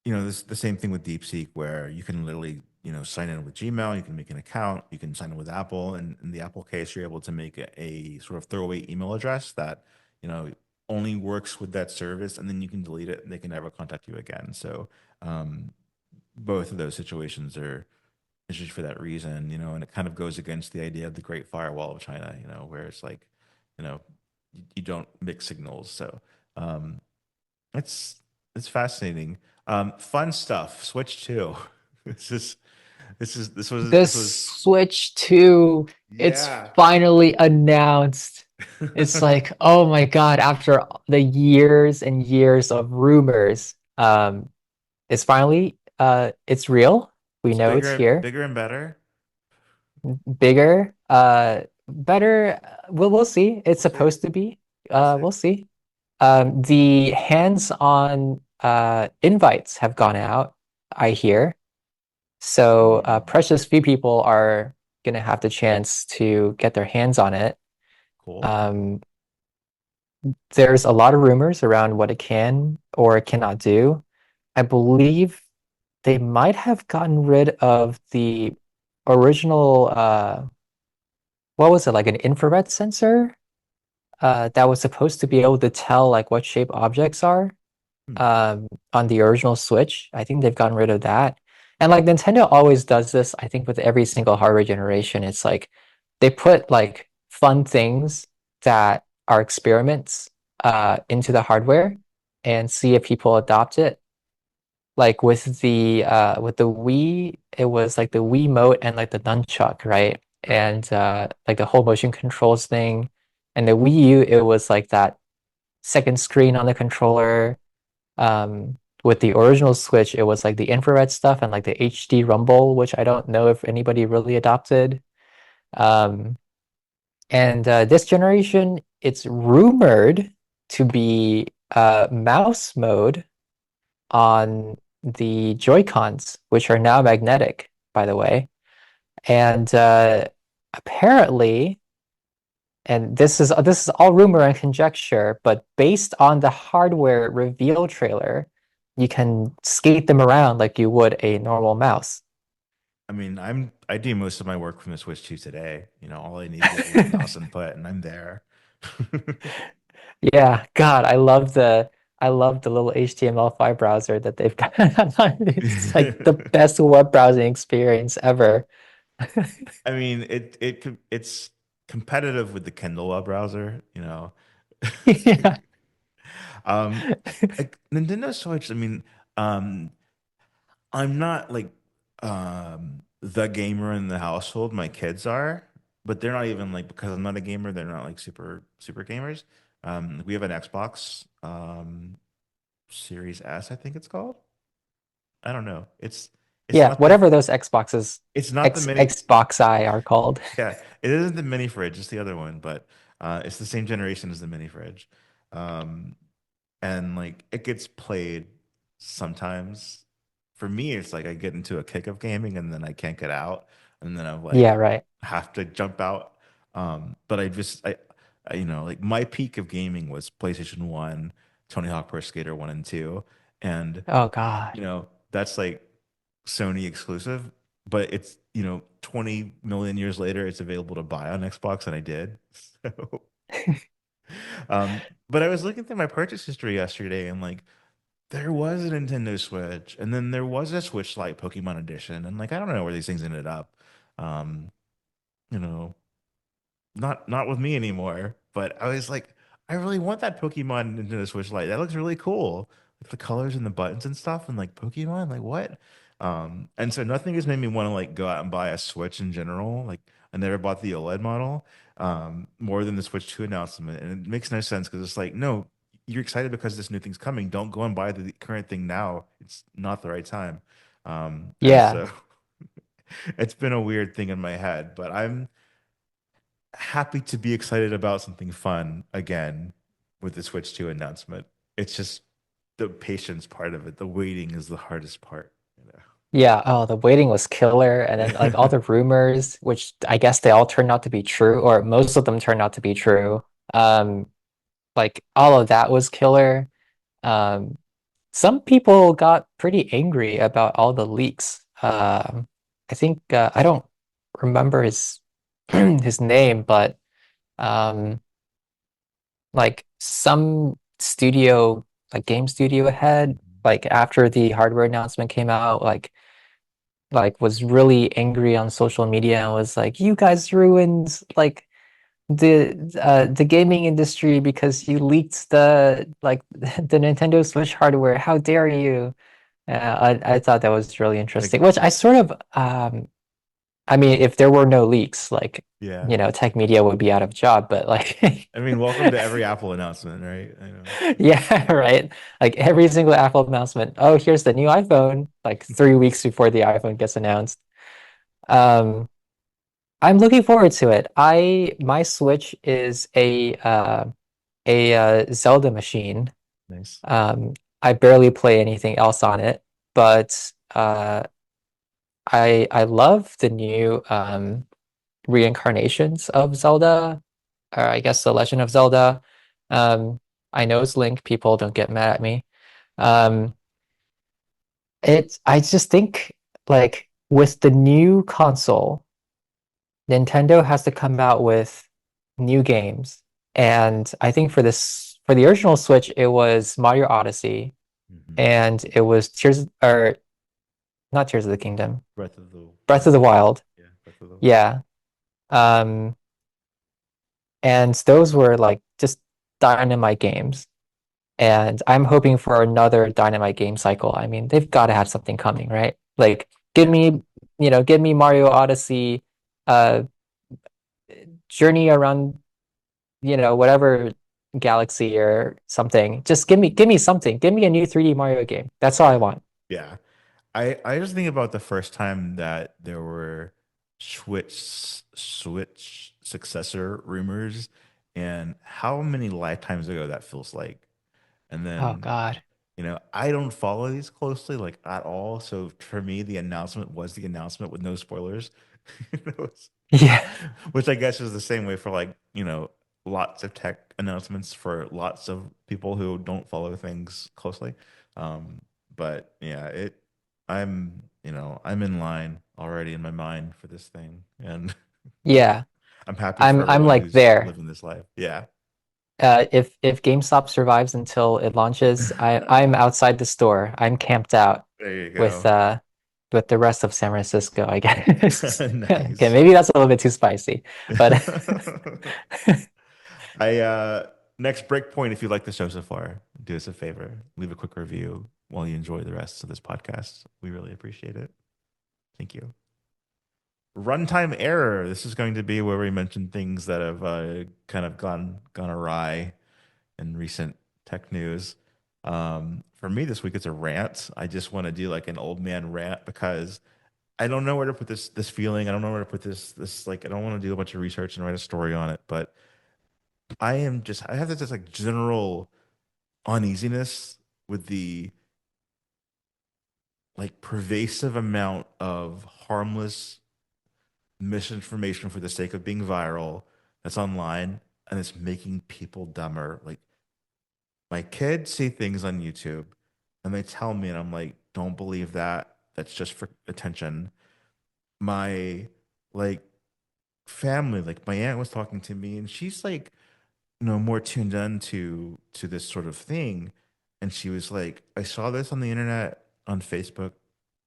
this the same thing with DeepSeek where you can literally, sign in with Gmail, you can make an account, you can sign in with Apple, and in the Apple case, you're able to make a sort of throwaway email address that, you know, only works with that service, and then you can delete it and they can never contact you again. So, um, both of those situations are issues for that reason, and it kind of goes against the idea of the Great Firewall of China, where it's like, you know, you don't mix signals. So, um, it's it's fascinating. Fun stuff. Switch 2. This is This this was Switch 2, it's yeah. finally announced. It's like, oh my God, after the years and years of rumors, it's finally it's real. We It's know it's here. bigger and better. Bigger, better. We'll see. It's We'll see. supposed to be. We'll see. We'll see. The hands-on invites have gone out, I hear. So Hmm. precious few people are gonna have the chance to get their hands on it. Cool. Um, there's a lot of rumors around what it can or cannot do. I believe they might have gotten rid of the original what was it, like an infrared sensor that was supposed to be able to tell like what shape objects are Hmm. on the original Switch. I think they've gotten rid of that. And like Nintendo always does this, I think with every single hardware generation, it's like they put like fun things that are experiments into the hardware and see if people adopt it. Like with the Wii, it was like the Wii Mote and like the nunchuck, right? Right. And like the whole motion controls thing. And the Wii U, it was like that second screen on the controller. With the original Switch, it was like the infrared stuff and like the HD rumble, which I don't know if anybody really adopted. Um, and this generation, it's rumored to be mouse mode on the Joy-Cons, which are now magnetic, by the way. And apparently, and this is all rumor and conjecture, but based on the hardware reveal trailer, you can skate them around like you would a normal mouse. I mean, I do most of my work from the Switch 2 today. All I need is one mouse input and I'm there. Yeah, God, I love the little HTML5 browser that they've got. It's like the best web browsing experience ever. I mean, it's competitive with the Kindle web browser. Yeah. Um, Nintendo Switch, I mean, um, I'm not like the gamer in the household. My kids are, but they're not even like because I'm not a gamer, they're not like super gamers. We have an Xbox Series S, I think it's called. I don't know. It's Yeah, not the whatever those Xboxes, it's not the mini. Xboxi are called. Yeah, it isn't the mini fridge, it's the other one, but it's the same generation as the mini fridge. Um, and like it gets played sometimes. For me, it's like I get into a kick of gaming and then I can't get out, and then I'm like Yeah, right. have to jump out. But like my peak of gaming was PlayStation 1, Tony Hawk Pro Skater 1 and 2, and Oh God. that's like Sony exclusive, but it's 20 million years later, it's available to buy on Xbox, and I did. So, but I was looking through my purchase history yesterday, and like there was a Nintendo Switch, and then there was a Switch Lite Pokemon Edition, and like I don't know where these things ended up. Um, you know, not with me anymore. But I was like, I really want that Pokemon Nintendo Switch Lite. That looks really cool. Like the colors and the buttons and stuff, and like Pokemon, like what? And so nothing has made me want to like go out and buy a Switch in general. Like I never bought the OLED model, more than the Switch 2 announcement. And it makes no sense because it's like, no, you're excited because this new thing's coming. Don't go and buy the current thing now. It's not the right time. And Yeah. so it's been a weird thing in my head, but I'm happy to be excited about something fun again with the Switch 2 announcement. It's just the patience part of it. The waiting is the hardest part. Yeah. Oh, the waiting was killer. And then like all the rumors, which I guess they all turned out to be true, or most of them turned out to be true. Um, like all of that was killer. Um, some people got pretty angry about all the leaks. I think I don't remember his his name, but um, like some studio, like game studio head, like after the hardware announcement came out, like was really angry on social media and was like, "You guys ruined like the gaming industry because you leaked the like the Nintendo Switch hardware. How dare you?" I thought that was really Like, interesting, which I sort of I mean, if there were no leaks, like yeah. tech media would be out of a job, but like I mean, welcome to every Apple announcement, right? I know. yeah, right. Like every single Apple announcement, oh, here's the new iPhone, like 3 weeks before the iPhone gets announced. Um, I'm looking forward to it. My Switch is a Zelda machine. Nice. Um, I barely play anything else on it, but I love the new reincarnations of Zelda. I guess The Legend of Zelda. Um, I know it's Link. People don't get mad at me. Um, I just think like with the new console, Nintendo has to come out with new games. And I think for the original Switch, it was Mario Odyssey Hmm. and it was Tears or not Tears of the Kingdom, Breath of the Breath of the Wild. Wild. Yeah, Breath of the Wild. Yeah. Um, and those were like just dynamite games. And I'm hoping for another dynamite game cycle. I mean, they've got to have something coming, right? Like, Yeah. give me Mario Odyssey, uh, Journey around, whatever galaxy or something. Just give me something. Give me a new 3D Mario game. That's all I want. Yeah. I just think about the first time that there were Switch successor rumors and how many lifetimes ago that feels like. And Oh then, God. I don't follow these closely like at all. So for me, the announcement was the announcement with no spoilers. You know, Yeah. which I guess is the same way for like, lots of tech announcements for lots of people who don't follow things closely. But yeah, I'm in line already in my mind for this thing. And Yeah. I'm happy for I'm everyone like who's there. living this life. Yeah. If GameStop survives until it launches, I'm outside the store. I'm camped out There you with go. uh with the rest of San Francisco, I guess. Okay, Nice. maybe that's a little bit too spicy, but I Next break point, if you like the show so far, do us a favor, leave a quick review while you enjoy the rest of this podcast. We really appreciate it. Thank you. Runtime error. This is going to be where we mention things that have kind of gone awry in recent tech news. For me this week, it's a rant. I just want to do like an old man rant because I don't know where to put this feeling. I don't know where to put this like I don't want to do a bunch of research and write a story on it, but I have this like general uneasiness with the like pervasive amount of harmless misinformation for the sake of being viral that's online, and it's making people dumber. Like my kids see things on YouTube and they tell me, and I'm like, don't believe that. That's just for attention. My like family, like my aunt was talking to me and she's like, more tuned in to this sort of thing. And she was like, I saw this on the internet on Facebook.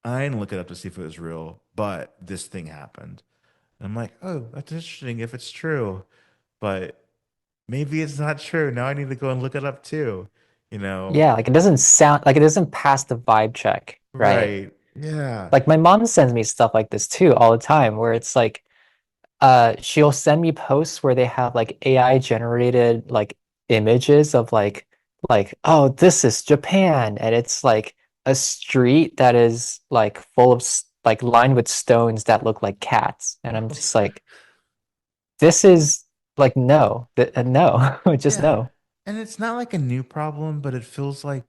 I didn't look it up to see if it was real, but this thing happened. And I'm like, oh, that's interesting if it's true, but maybe it's not true. Now I need to go and look it up too, you know? yeah, like it doesn't sound like it doesn't pass the vibe check, right? Right. Yeah. Like my mom sends me stuff like this too all the time, where it's like she'll send me posts where they have like AI generated like images of oh, this is Japan, and it's like a street that is like full of like lined with stones that look like cats, and I'm just like, this is like no, no, just Yeah. no. And it's not like a new problem, but it feels like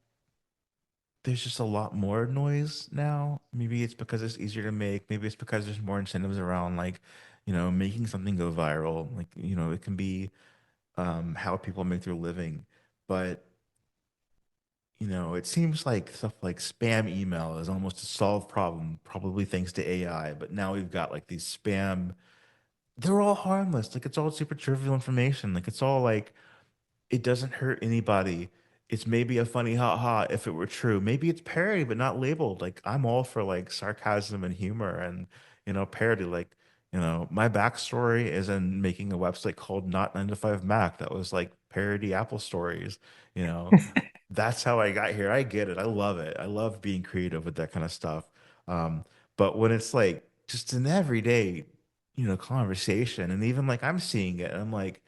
there's just a lot more noise now. Maybe it's because it's easier to make. Maybe it's because there's more incentives around, like, making something go viral. Like, it can be how people make their living. But, it seems like stuff like spam email is almost a solved problem, probably thanks to AI. But now we've got like these spam, they're all harmless. Like, it's all super trivial information. Like, it's all like, it doesn't hurt anybody. It's maybe a funny ha ha if it were true. Maybe it's parody, but not labeled. Like I'm all for like sarcasm and humor and parody. Like, my backstory is in making a website called Not 9 to 5 Mac that was like parody Apple stories. You know, that's how I got here. I get it. I love it. I love being creative with that kind of stuff. Um, but when it's like just an everyday, conversation, and even like I'm seeing it, and I'm like,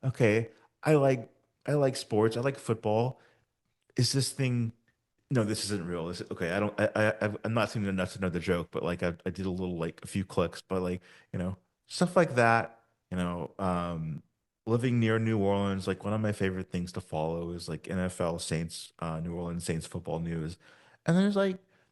okay, I like I like sports. I like football. Is this thing? No, this isn't real. Is it okay? I don't. I'm not seeing enough to know the joke, but like I did a little like a few clicks, but like stuff like that. You know, living near New Orleans, like one of my favorite things to follow is like NFL Saints, New Orleans Saints football news, and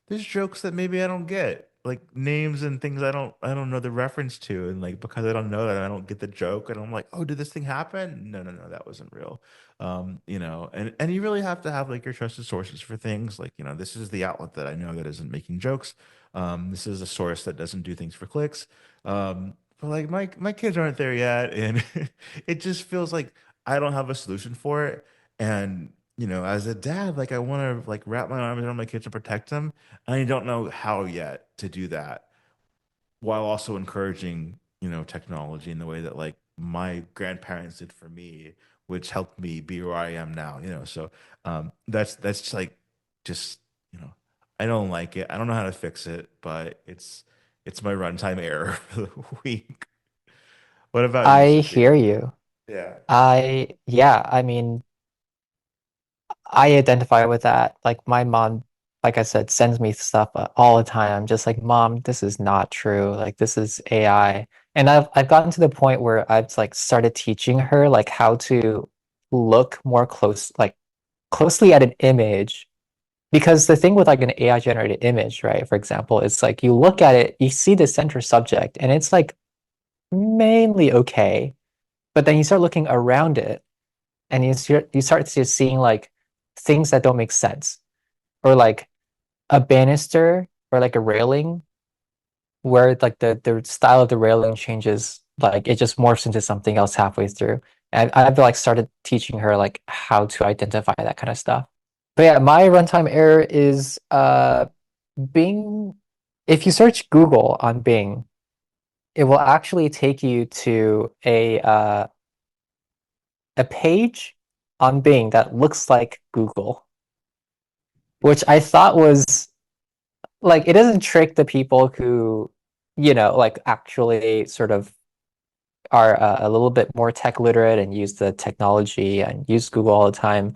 there's jokes that maybe I don't get. like names and things I don't know the reference to, and like because I don't know that I don't get the joke, and I'm like, oh, did this thing happen? No, no, no, that wasn't real. And you really have to have like your trusted sources for things. Like, this is the outlet that I know that isn't making jokes. This is a source that doesn't do things for clicks. But like my kids aren't there yet, and it just feels like I don't have a solution for it. And as a dad, like I want to like wrap my arms around my kids and protect them. And I don't know how yet to do that while also encouraging, technology in the way that like my grandparents did for me, which helped me be where I am now, So that's just like just, you know, I don't like it. I don't know how to fix it, but it's my runtime error for the week. What about you, I Sophia? hear you. Yeah. Yeah, I mean, I identify with that. Like my mom, like I said, sends me stuff all the time. I'm just like, Mom, this is not true. Like this is AI. And I've gotten to the point where I've like started teaching her like how to look more closely at an image. Because the thing with like an AI generated image, right? For example, it's like you look at it, you see the center subject, and it's like mainly okay. But then you start looking around it and you start to seeing like things that don't make sense, or like a banister or like a railing where like the style of the railing changes, like it just morphs into something else halfway through. And I've like started teaching her like how to identify that kind of stuff. But yeah, my runtime error is Bing. If you search Google on Bing, it will actually take you to a page on Bing that looks like Google, which I thought was like it doesn't trick the people who, like actually sort of are a little bit more tech literate and use the technology and use Google all the time.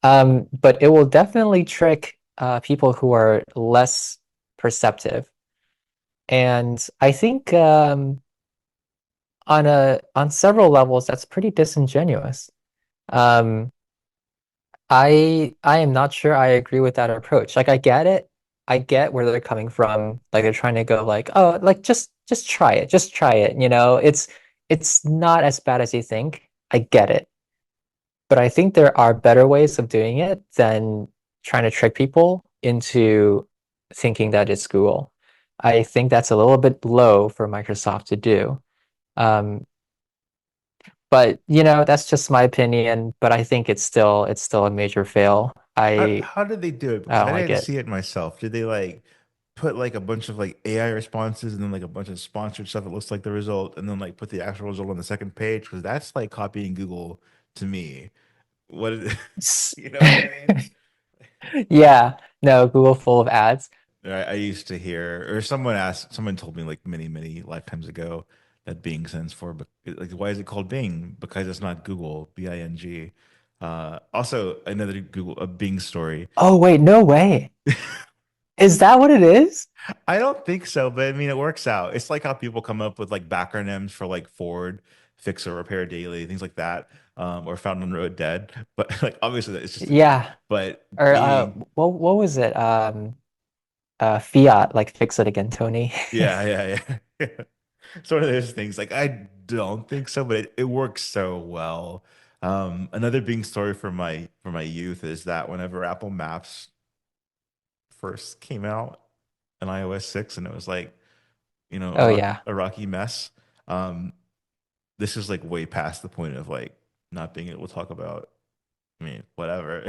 But it will definitely trick people who are less perceptive. And I think on several levels, that's pretty disingenuous. Um, I am not sure I agree with that approach. Like I get it. I get where they're coming from. Like they're trying to go like, oh, like just try it. Just try it, It's not as bad as you think. I get it. But I think there are better ways of doing it than trying to trick people into thinking that it's Google. I think that's a little bit low for Microsoft to do. Um, but that's just my opinion, but I think it's still a major fail. How did they do it? I Because don't I like didn't it. see it myself. Did they like put like a bunch of like AI responses and then like a bunch of sponsored stuff that looks like the result and then like put the actual result on the second page? Because that's like copying Google to me. What is, you know what I mean? Yeah, no, Google full of ads. I used to hear, or someone told me like many, many lifetimes ago that Bing stands for, but like, why is it called Bing? Because it's not Google, Bing. Also, another a Bing story. Oh wait, no way. Is that what it is? I don't think so, but I mean, it works out. It's like how people come up with like backronyms for like Ford, Fix or Repair Daily, things like that, or Found on the Road Dead. But like, obviously, it's just a joke. Yeah. But Or Bing, what was it? Fiat, like fix it again, Tony. yeah. It's one of those things. Like, I don't think so, but it works so well. Another Bing story for my youth is that whenever Apple Maps first came out in iOS 6, and it was like, Oh yeah. a rocky mess. Um, this is like way past the point of like not being able to talk about. I mean, whatever.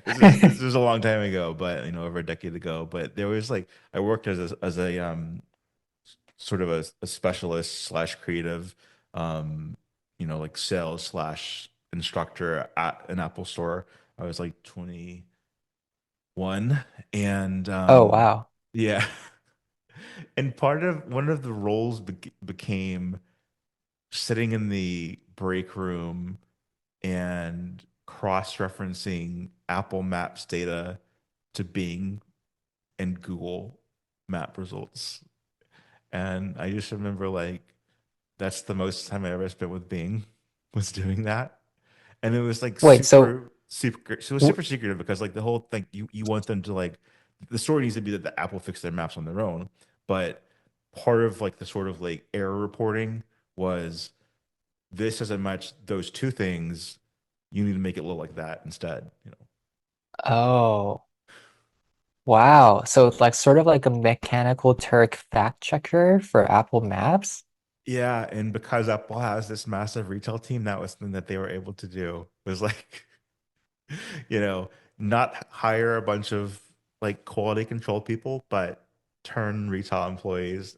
This was a long time ago, but over a decade ago. But there was like I worked as a sort of a specialist slash creative, like sales slash instructor at an Apple store. I was like 21, and Oh wow. yeah, and part of one of the roles became sitting in the break room and cross-referencing Apple Maps data to Bing and Google map results. And I just remember like that's the most time I ever spent with Bing was doing that. And it was like Wait, so super secret. So it was w super secretive because like the whole thing you want them to like the story needs to be that the Apple fixed their maps on their own, but part of like the sort of like error reporting was this doesn't match those two things. You need to make it look like that instead, you know. Oh, wow. So it's like sort of like a mechanical Turk fact checker for Apple Maps. Yeah, and because Apple has this massive retail team, that was something that they were able to do. Was like, you know, not hire a bunch of like quality control people, but turn retail employees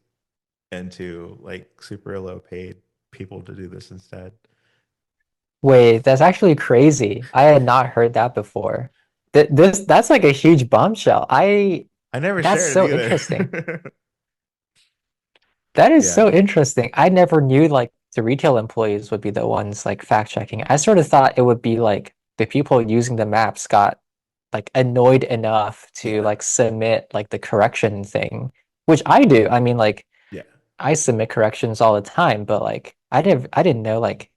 into like super low paid people to do this instead. Wait, that's actually crazy. I had not heard that before. That's like a huge bombshell. I never That's shared it so interesting. either. That is Yeah, so interesting. I never knew like the retail employees would be the ones like fact checking. I sort of thought it would be like the people using the maps got like annoyed enough to yeah, like submit like the correction thing, which I do. I mean, like yeah. I submit corrections all the time, but like I didn't know like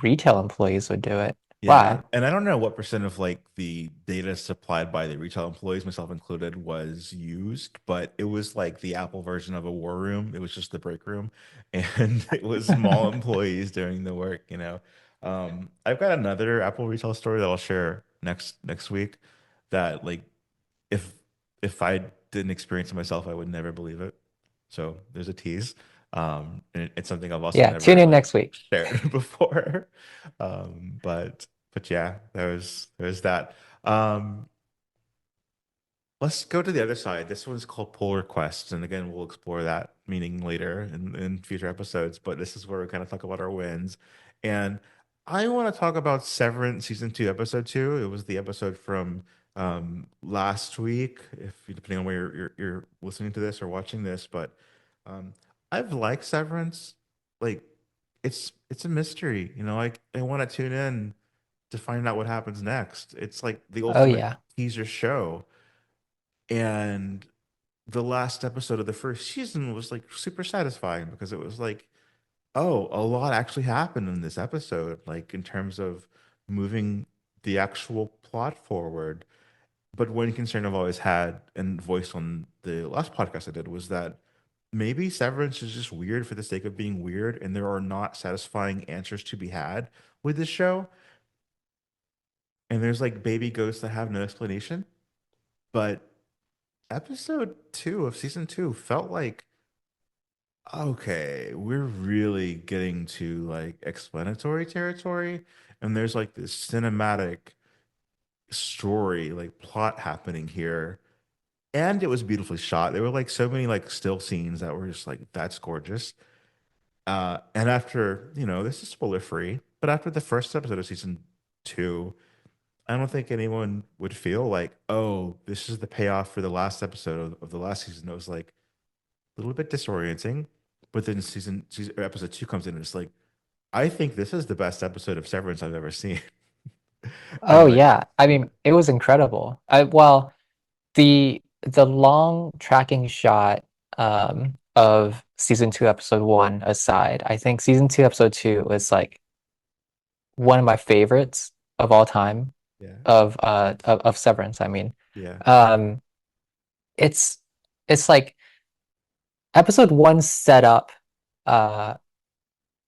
retail employees would do it. Yeah, Wow. and I don't know what percent of like the data supplied by the retail employees, myself included, was used, but it was like the Apple version of a war room. It was just the break room, and it was small employees doing the work, you know. I've got another Apple retail story that I'll share next week that like if if I didn't experience it myself, I would never believe it. So there's a tease. And it's something I've also Yeah, tune never in like next week. shared before. But yeah, there's that. Um, let's go to the other side. This one's called pull requests, and again, we'll explore that meaning later in future episodes. But this is where we kind of talk about our wins, and I want to talk about Severance season two, episode two. It was the episode from last week, if depending on where you're listening to this or watching this. But um, I've liked Severance. Like it's a mystery, you know. Like I want to tune in to find out what happens next. It's like the Oh ultimate yeah. teaser show. And the last episode of the first season was like super satisfying because it was like, oh, a lot actually happened in this episode, like in terms of moving the actual plot forward. But one concern I've always had and voiced on the last podcast I did was that maybe Severance is just weird for the sake of being weird, and there are not satisfying answers to be had with this show. And there's like baby ghosts that have no explanation. But episode two of season two felt like, okay, we're really getting to like explanatory territory. And there's like this cinematic story, like plot happening here. And it was beautifully shot. There were like so many like still scenes that were just like, that's gorgeous. And after, you know, this is spoiler free, but after the first episode of season two, I don't think anyone would feel like, oh, this is the payoff for the last episode of the last season. It was like a little bit disorienting, but then season or episode two comes in and it's like, I think this is the best episode of Severance I've ever seen. Oh And like, yeah. I mean, it was incredible. Well, the long tracking shot of season two, episode one aside, I think season two, episode two was like one of my favorites of all time yeah, of Severance. I mean, yeah, um, it's it's like episode one set up uh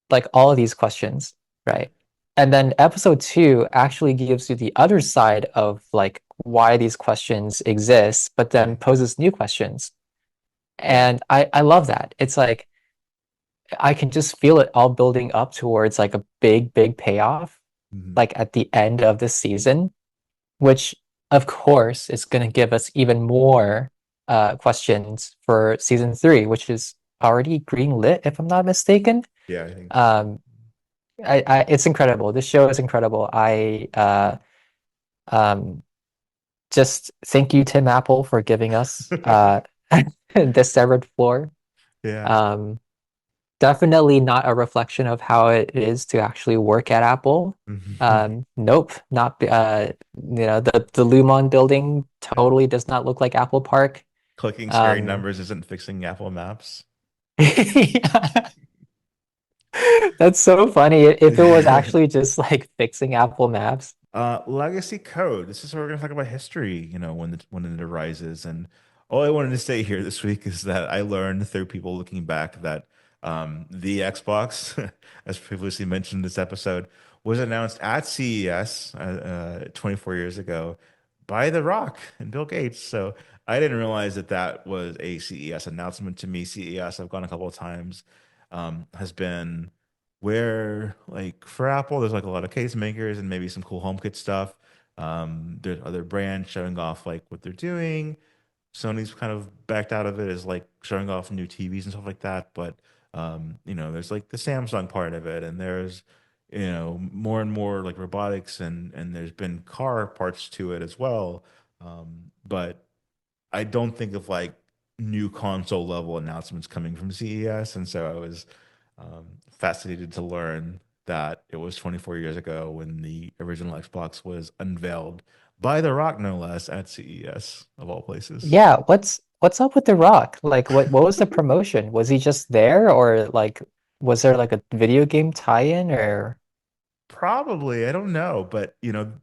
like all of these questions, right? And then episode two actually gives you the other side of like why these questions exist, but yeah, then poses new questions. yeah. And I love that. It's like I can just feel it all building up towards like a big payoff, Mhm. like at the end of the season, which of course is going to give us even more questions for season three, which is already green lit, if I'm not mistaken. Yeah, I think so. Um, it's incredible. This show is incredible. Um, just thank you, Tim Apple, for giving us this severed floor. Yeah. Um, Definitely not a reflection of how it is to actually work at Apple. Nope, not the Lumon building totally does not look like Apple Park. Clicking scary Um, numbers isn't fixing Apple Maps. yeah, that's so funny. If it was actually just like fixing Apple Maps, Legacy code. This is where we're gonna talk about history, when it arises. And all I wanted to say here this week is that I learned through people looking back that the Xbox, as previously mentioned in this episode, was announced at CES 24 years ago by The Rock and Bill Gates. So I didn't realize that that was a CES announcement. To me, CES, I've gone a couple of times, has been where like for Apple, there's like a lot of case makers and maybe some cool HomeKit stuff. There's other brands showing off like what they're doing. Sony's kind of backed out of it as like showing off new TVs and stuff like that. But there's like the Samsung part of it, and there's more and more like robotics and there's been car parts to it as well. But I don't think of like new console level announcements coming from CES, and so I was fascinated to learn that it was 24 years ago when the original Xbox was unveiled by The Rock, no less, at CES of all places. Yeah, what's up with The Rock? Like what was the promotion? Was he just there or like was there like a video game tie-in or Probably, I don't know, but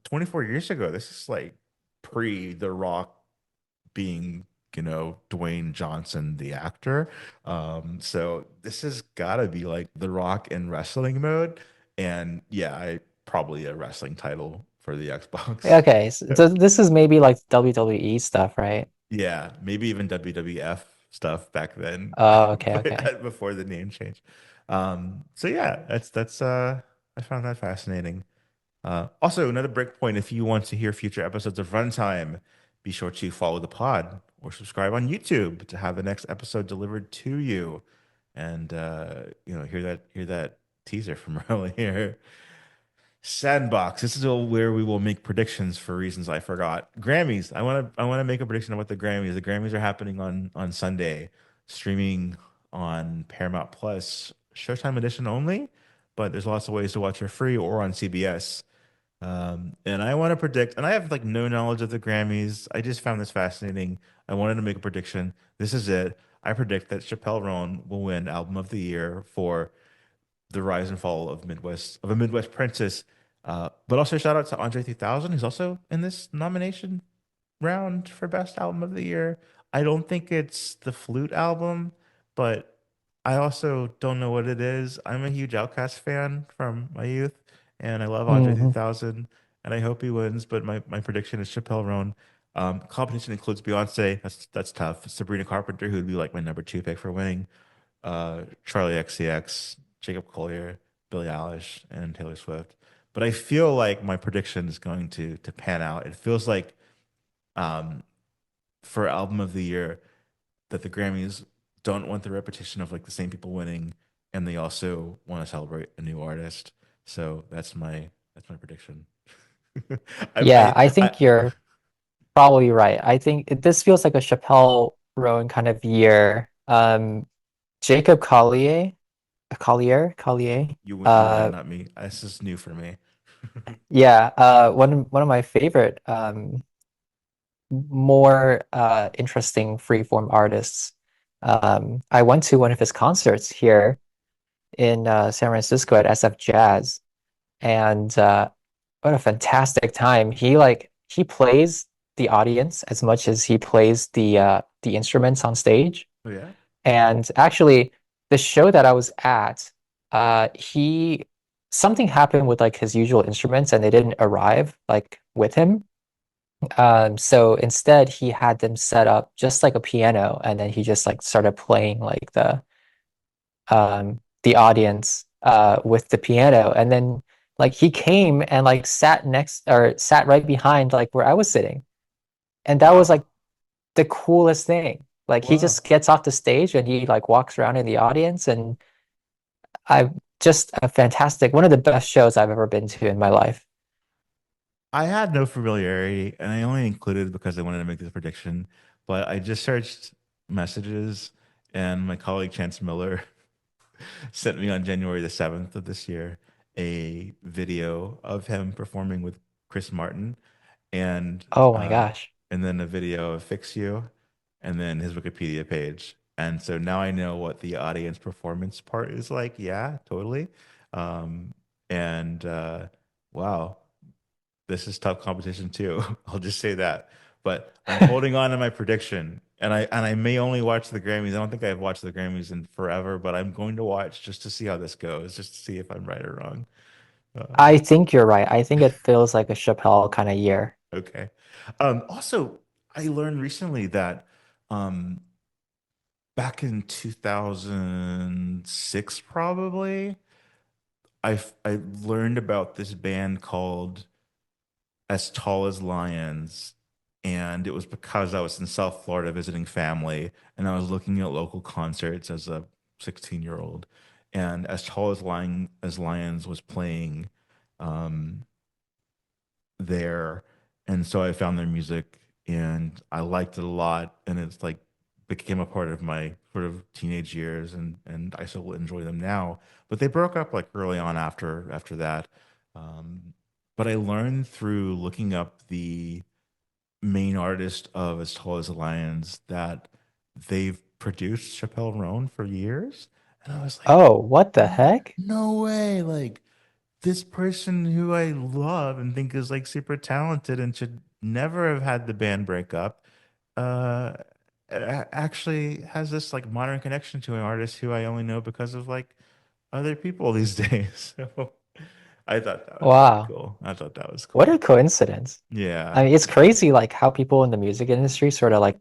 24 years ago, this is like pre The Rock being, Dwayne Johnson, the actor. So this has got to be like The Rock in wrestling mode. And yeah, probably a wrestling title for the Xbox. okay, so this is maybe like WWE stuff, right? Yeah, maybe even WWF stuff back then, Oh, okay, okay. before the name change. So yeah, that's I found that fascinating. Also, another break point, if you want to hear future episodes of Runtime, be sure to follow the pod or subscribe on YouTube to have the next episode delivered to you. And hear that teaser from earlier. Sandbox. This is where we will make predictions for reasons I forgot. Grammys. I want to make a prediction about the Grammys. The Grammys are happening on Sunday, streaming on Paramount Plus, Showtime edition only, but there's lots of ways to watch for free or on CBS. And I want to predict, and I have like no knowledge of the Grammys. I just found this fascinating. I wanted to make a prediction. This is it. I predict that Chappelle Roan will win Album of the Year for the rise and fall of a Midwest princess. But also shout out to Andre 3000, who's also in this nomination round for best album of the year. I don't think it's the Flute album, but I also don't know what it is. I'm a huge Outkast fan from my youth, and I love Andre Hmm. 3000, and I hope he wins. But my prediction is Chappelle Roan. Competition includes Beyonce. That's tough. Sabrina Carpenter, who would be like my number two pick for winning. Charlie XCX, Jacob Collier, Billie Eilish, and Taylor Swift. But I feel like my prediction is going to pan out. It feels like um, for album of the year that the Grammys don't want the repetition of like the same people winning, and they also want to celebrate a new artist. So that's my prediction. Yeah, I I think you're probably right. I think this feels like a Chappelle Roan kind of year. Jacob Collier. you win, Uh, not me. This is new for me. yeah. One of my favorite more interesting freeform artists. I went to one of his concerts here in San Francisco at SF Jazz, and what a fantastic time. He plays the audience as much as he plays the instruments on stage. Oh yeah. And actually, the show that I was at, he something happened with like his usual instruments and they didn't arrive like with him. So instead he had them set up just like a piano and then he just like started playing like the audience with the piano. And then like he came and like sat next or sat right behind like where I was sitting. And that was Wow. like the coolest thing. Like he Wow. just gets off the stage and he like walks around in the audience and I just a fantastic one of the best shows I've ever been to in my life. I had no familiarity, and I only included because I wanted to make this prediction. But I just searched messages, and my colleague Chance Miller sent me on January the 7th of this year a video of him performing with Chris Martin, and Oh my gosh. then a video of Fix You, and then his Wikipedia page. And so now I know what the audience performance part is like. Yeah, totally. And wow. this is tough competition too. I'll just say that. But I'm holding on to my prediction, and I may only watch the Grammys. I don't think I've watched the Grammys in forever, but I'm going to watch just to see how this goes, just to see if I'm right or wrong. I think you're right. I think it feels like a Chappelle kind of year. Okay. Also, I learned recently that um, back in 2006, probably, I learned about this band called As Tall as Lions, and it was because I was in South Florida visiting family, and I was looking at local concerts as a 16-year-old, and As Tall as Lions was playing. Um, there. And so I found their music and I liked it a lot. And it's like became a part of my sort of teenage years and I still enjoy them now. But they broke up like early on after that. Um, but I learned through looking up the main artist of As Tall as the Lions that they've produced Chappelle Roan for years. And I was like, Oh, what the heck? no way. Like this person who I love and think is like super talented and should never have had the band break up, uh, actually has this like modern connection to an artist who I only know because of like other people these days. So I thought that was pretty Wow. cool. I thought that was What a cool. coincidence. Yeah, I mean, it's yeah. crazy like how people in the music industry sort of like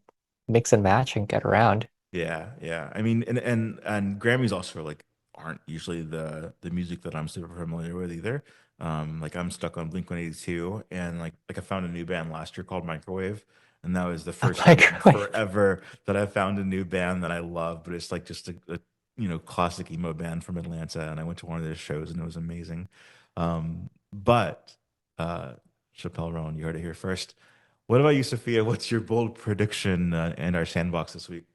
mix and match and get around. Yeah, yeah. I mean, and Grammys also like aren't usually the music that I'm super familiar with either. Like I'm stuck on Blink-182, and like I found a new band last year called Microwave, and that was the A first time in microwave. forever that I found a new band that I love. But it's like just a classic emo band from Atlanta, and I went to one of their shows and it was amazing. But Chappelle Roan, you heard it here first. What about you, Sophia? What's your bold prediction and our sandbox this week?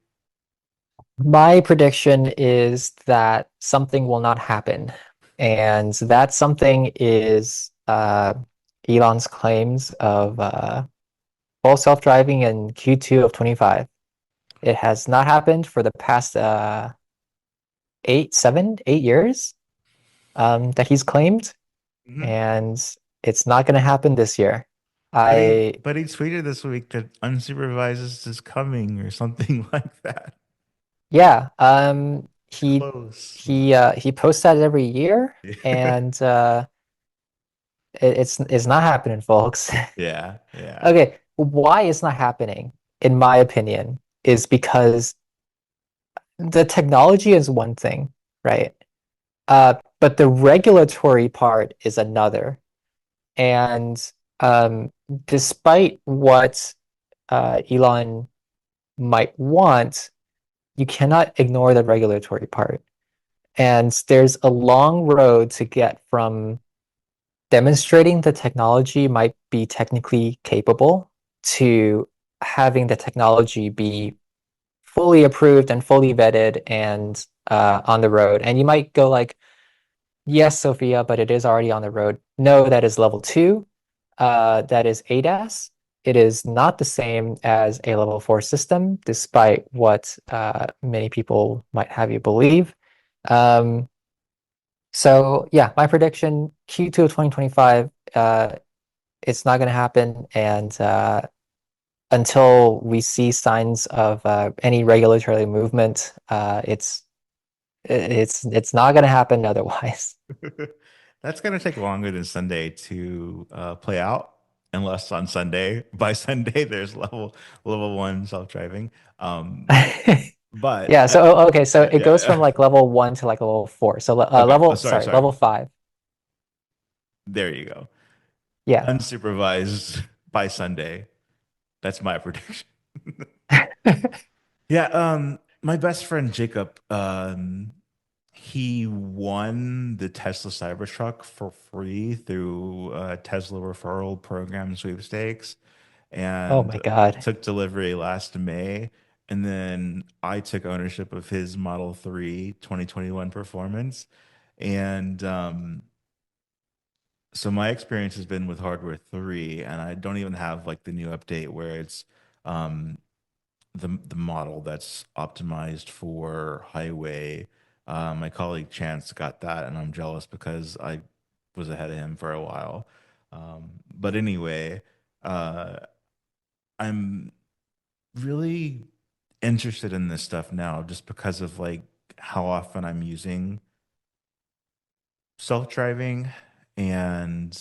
My prediction is that something will not happen. And that something is Elon's claims of full self-driving in Q2 of 25. It has not happened for the past 8 years that he's claimed, Mhm. and it's not going to happen this year. But he I but he tweeted this week that unsupervised is coming or something like that. Yeah, Close. he posts that every year, Yeah. and it's not happening, folks. Yeah. Yeah. Okay, why it's not happening, in my opinion, is because the technology is one thing, right? But the regulatory part is another. And despite what Elon might want, you cannot ignore the regulatory part. And there's a long road to get from demonstrating the technology might be technically capable to having the technology be fully approved and fully vetted and on the road. And you might go like, yes, Sophia, but it is already on the road. No, that is level two. That is ADAS. It is not the same as a level four system, despite what many people might have you believe. Um, so yeah, my prediction Q2 of 2025, it's not going to happen. And until we see signs of any regulatory movement, it's not going to happen otherwise. That's gonna take longer than Sunday to play out, unless on Sunday by Sunday there's level one self-driving. But Yeah, so okay, so yeah, it goes yeah. from like level one to like level four. So Okay. Oh, sorry, sorry. level five. There you go. Yeah. Unsupervised by Sunday. That's my prediction. Yeah, my best friend Jacob, he won the Tesla Cybertruck for free through a Tesla referral program sweepstakes Oh my and God. took delivery last May. And then I took ownership of his Model 3 2021 Performance. And so my experience has been with hardware 3, and I don't even have like the new update where it's um the model that's optimized for highway. My colleague Chance got that, and I'm jealous because I was ahead of him for a while. But anyway, uh, I'm really interested in this stuff now just because of like how often I'm using self-driving and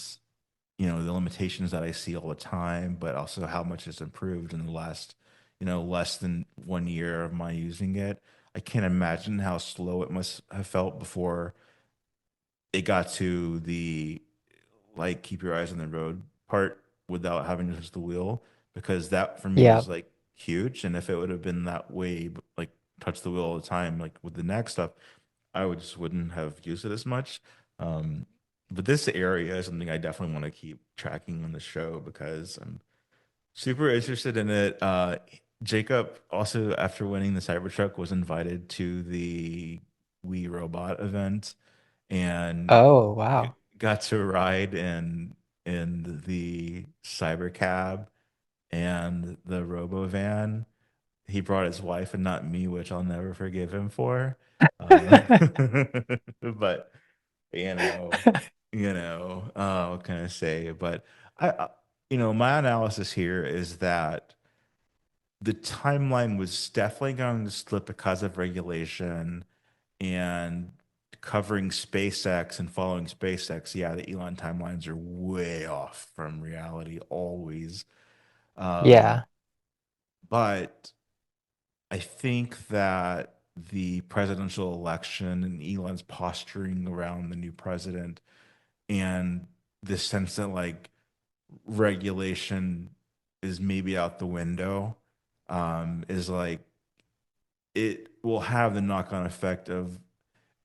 the limitations that I see all the time, but also how much it's improved in the last, less than 1 year of my using it. I can't imagine how slow it must have felt before it got to the like keep your eyes on the road part without having to touch the wheel because that for me Yeah. was like huge. And if it would have been that way, like touch the wheel all the time, like with the next stuff, I would just wouldn't have used it as much. Um, but this area is something I definitely want to keep tracking on the show because I'm super interested in it. Jacob also, after winning the Cybertruck, was invited to the We Robot event and Oh, g- wow. got to ride in the cyber cab and the robo van. He brought his wife and not me, which I'll never forgive him for. Uh, but you know, what can I say? But I my analysis here is that the timeline was definitely going to slip because of regulation and covering SpaceX and following SpaceX. Yeah, the Elon timelines are way off from reality always. Um, Yeah. but I think that the presidential election and Elon's posturing around the new president and the sense that like regulation is maybe out the window is like it will have the knock-on effect of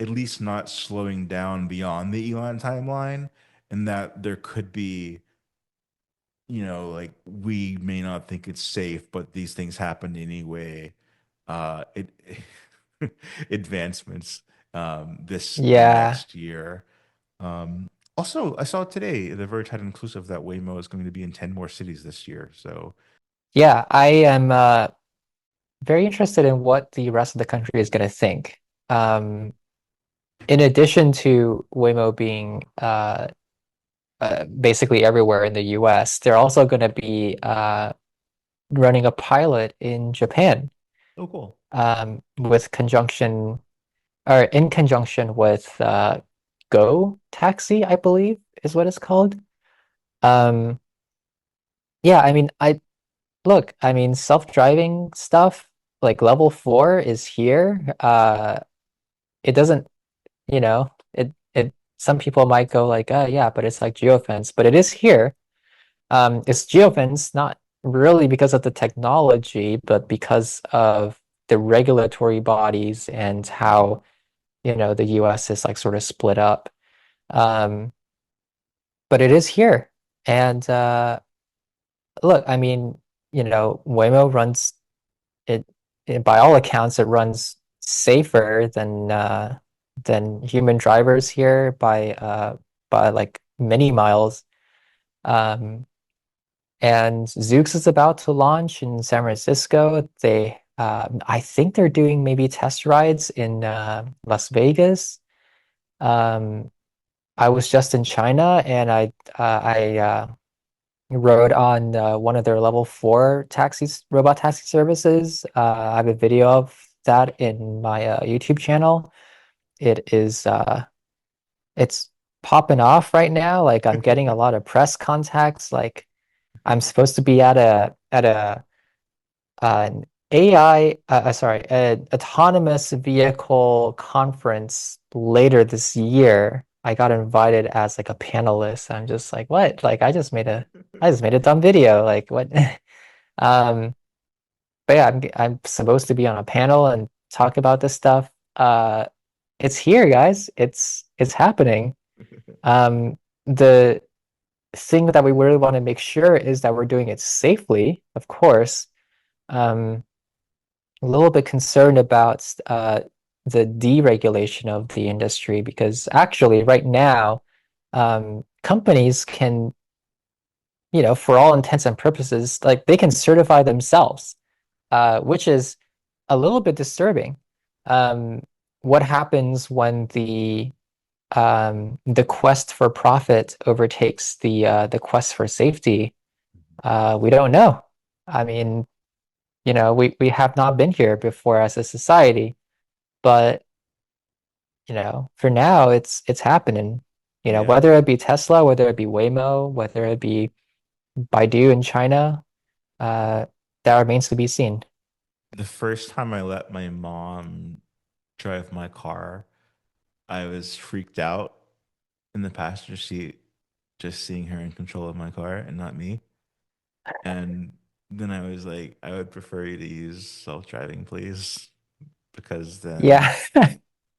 at least not slowing down beyond the Elon timeline, and that there could be, like we may not think it's safe, but these things happen anyway. It advancements this and Yeah. next year. Also, I saw today The Verge had inclusive that Waymo is going to be in 10 more cities this year. So, Yeah, I am very interested in what the rest of the country is going to think. Um, in addition to Waymo being basically everywhere in the US, they're also going to be running a pilot in Japan oh, cool. with conjunction or in conjunction with Go Taxi, I believe is what it's called. Um, yeah, I mean, I mean, self-driving stuff like level 4 is here. It doesn't, some people might go like, yeah, but it's like geofence, but it is here. It's geofence not really because of the technology, but because of the regulatory bodies and how, the US is like sort of split up. Um, but it is here. And look, I mean, Waymo runs it, by all accounts, it runs safer than human drivers here by like many miles. Um, and Zoox is about to launch in San Francisco. I think they're doing maybe test rides in Las Vegas. Um, I was just in China and I rode on one of their level 4 taxis, robot taxi services. I have a video of that in my YouTube channel. It is it's popping off right now. Like I'm getting a lot of press contacts. Like I'm supposed to be at an AI, sorry, an autonomous vehicle conference later this year. I got invited as like a panelist. I'm just like, what? Like I just made a dumb video. Like what? Um, but yeah, I'm supposed to be on a panel and talk about this stuff. It's here, guys. It's happening. The thing that we really want to make sure is that we're doing it safely, of course. Um, a little bit concerned about the deregulation of the industry because actually, right now, companies can, for all intents and purposes, like they can certify themselves, which is a little bit disturbing. Um, what happens when the the quest for profit overtakes the quest for safety, we don't know. I mean, we have not been here before as a society, but for now it's happening. Yeah. Whether it be Tesla, whether it be Waymo, whether it be Baidu in China, uh, that remains to be seen. The first time I let my mom drive my car, I was freaked out in the passenger seat, just seeing her in control of my car and not me. And then I was like, I would prefer you to use self-driving, please, because Yeah,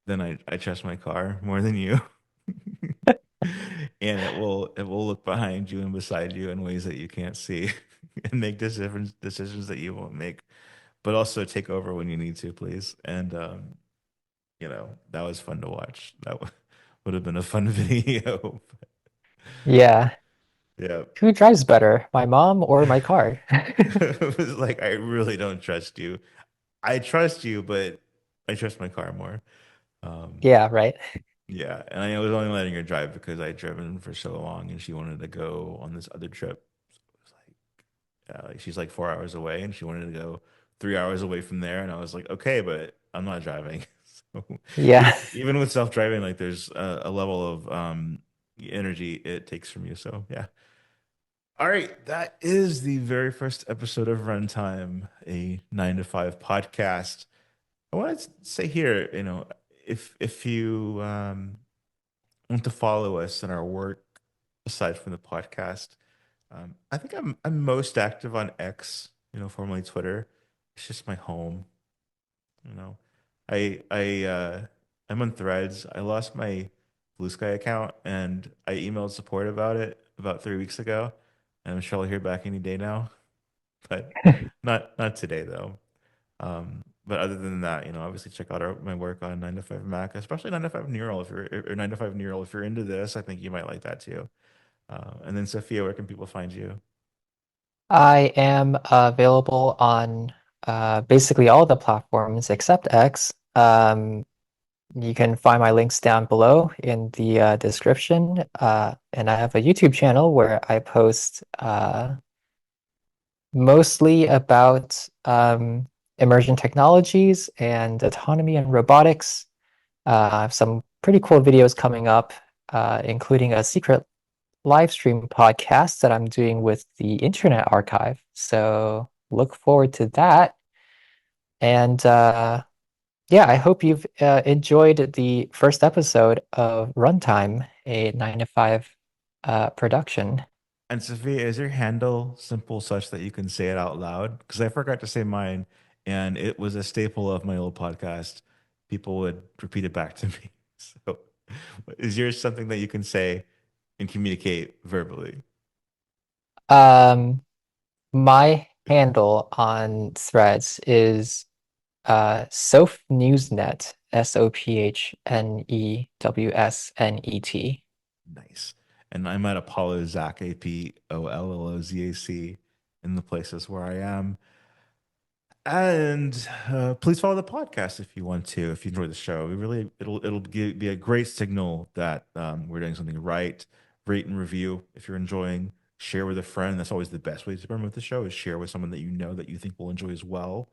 then I trust my car more than you. And it will look behind you and beside you in ways that you can't see and make decisions that you won't make, but also take over when you need to, please. And that was fun to watch. That would have been a fun video. yeah. Yeah. Who drives better, my mom or my car? It was like, I really don't trust you. I trust you, but I trust my car more. Um, Yeah, right. yeah, and I was only letting her drive because I'd driven for so long, and she wanted to go on this other trip. So it was like she's like 4 hours away, and she wanted to go 3 hours away from there, and I was like, okay, but I'm not driving. So Yeah. even with self-driving, like there's a level of energy it takes from you. So yeah. All right, that is the very first episode of Runtime, a 9 to 5 podcast. I want to say here, if you want to follow us in our work aside from the podcast, I think I'm most active on X, formerly Twitter. It's just my home, you know. I'm on Threads. I lost my Blue Sky account and I emailed support about it about 3 weeks ago. And I'm sure I'll hear back any day now, but not today though. But other than that, obviously check out my work on 9 to 5 Mac, especially 9 to 5 Neural. If you're or 9 to 5 Neural, if you're into this, I think you might like that too. And then Sophia, where can people find you? I am available on basically all the platforms except X. You can find my links down below in the description. And I have a YouTube channel where I post mostly about emerging technologies and autonomy and robotics. I have some pretty cool videos coming up, including a secret live stream podcast that I'm doing with the Internet Archive. So look forward to that. And yeah, I hope you've enjoyed the first episode of Runtime, a 9 to 5 production. And Sophia, is your handle simple such that you can say it out loud? Because I forgot to say mine, and it was a staple of my old podcast. People would repeat it back to me. So, is yours something that you can say and communicate verbally? Um, my handle on Threads is SophNewsNet, SophNewsnet. Nice. And I'm at Apollo Zach, APOLLOZAC, in the places where I am. And please follow the podcast if you want to, if you enjoy the show. It'll be a great signal that we're doing something right. Rate and review if you're enjoying. Share with a friend. That's always the best way to promote the show is share with someone that you know that you think will enjoy as well.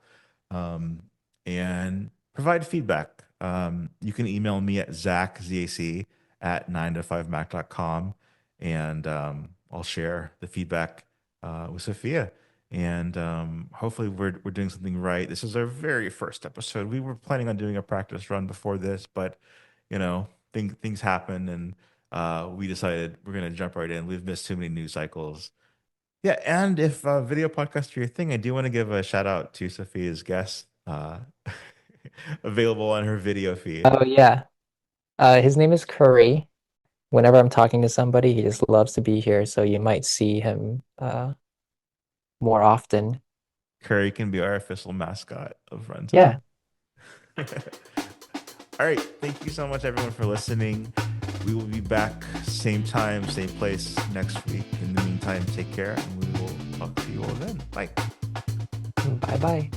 Um, and provide feedback. You can email me at ZAC at 9to5mac.com, and I'll share the feedback with Sophia. And hopefully we're doing something right. This is our very first episode. We were planning on doing a practice run before this, but things happen, and we decided we're gonna jump right in. We've missed too many news cycles. Yeah, and if video podcasts are your thing, I do want to give a shout out to Sophia's guest, available on her video feed. Oh yeah. His name is Curry. Whenever I'm talking to somebody, he just loves to be here, so you might see him more often. Curry can be our official mascot of Runtime. Yeah. All right, thank you so much, everyone, for listening. We will be back same time, same place next week. In the meantime, take care, and we will talk to you all then. Bye. Bye bye.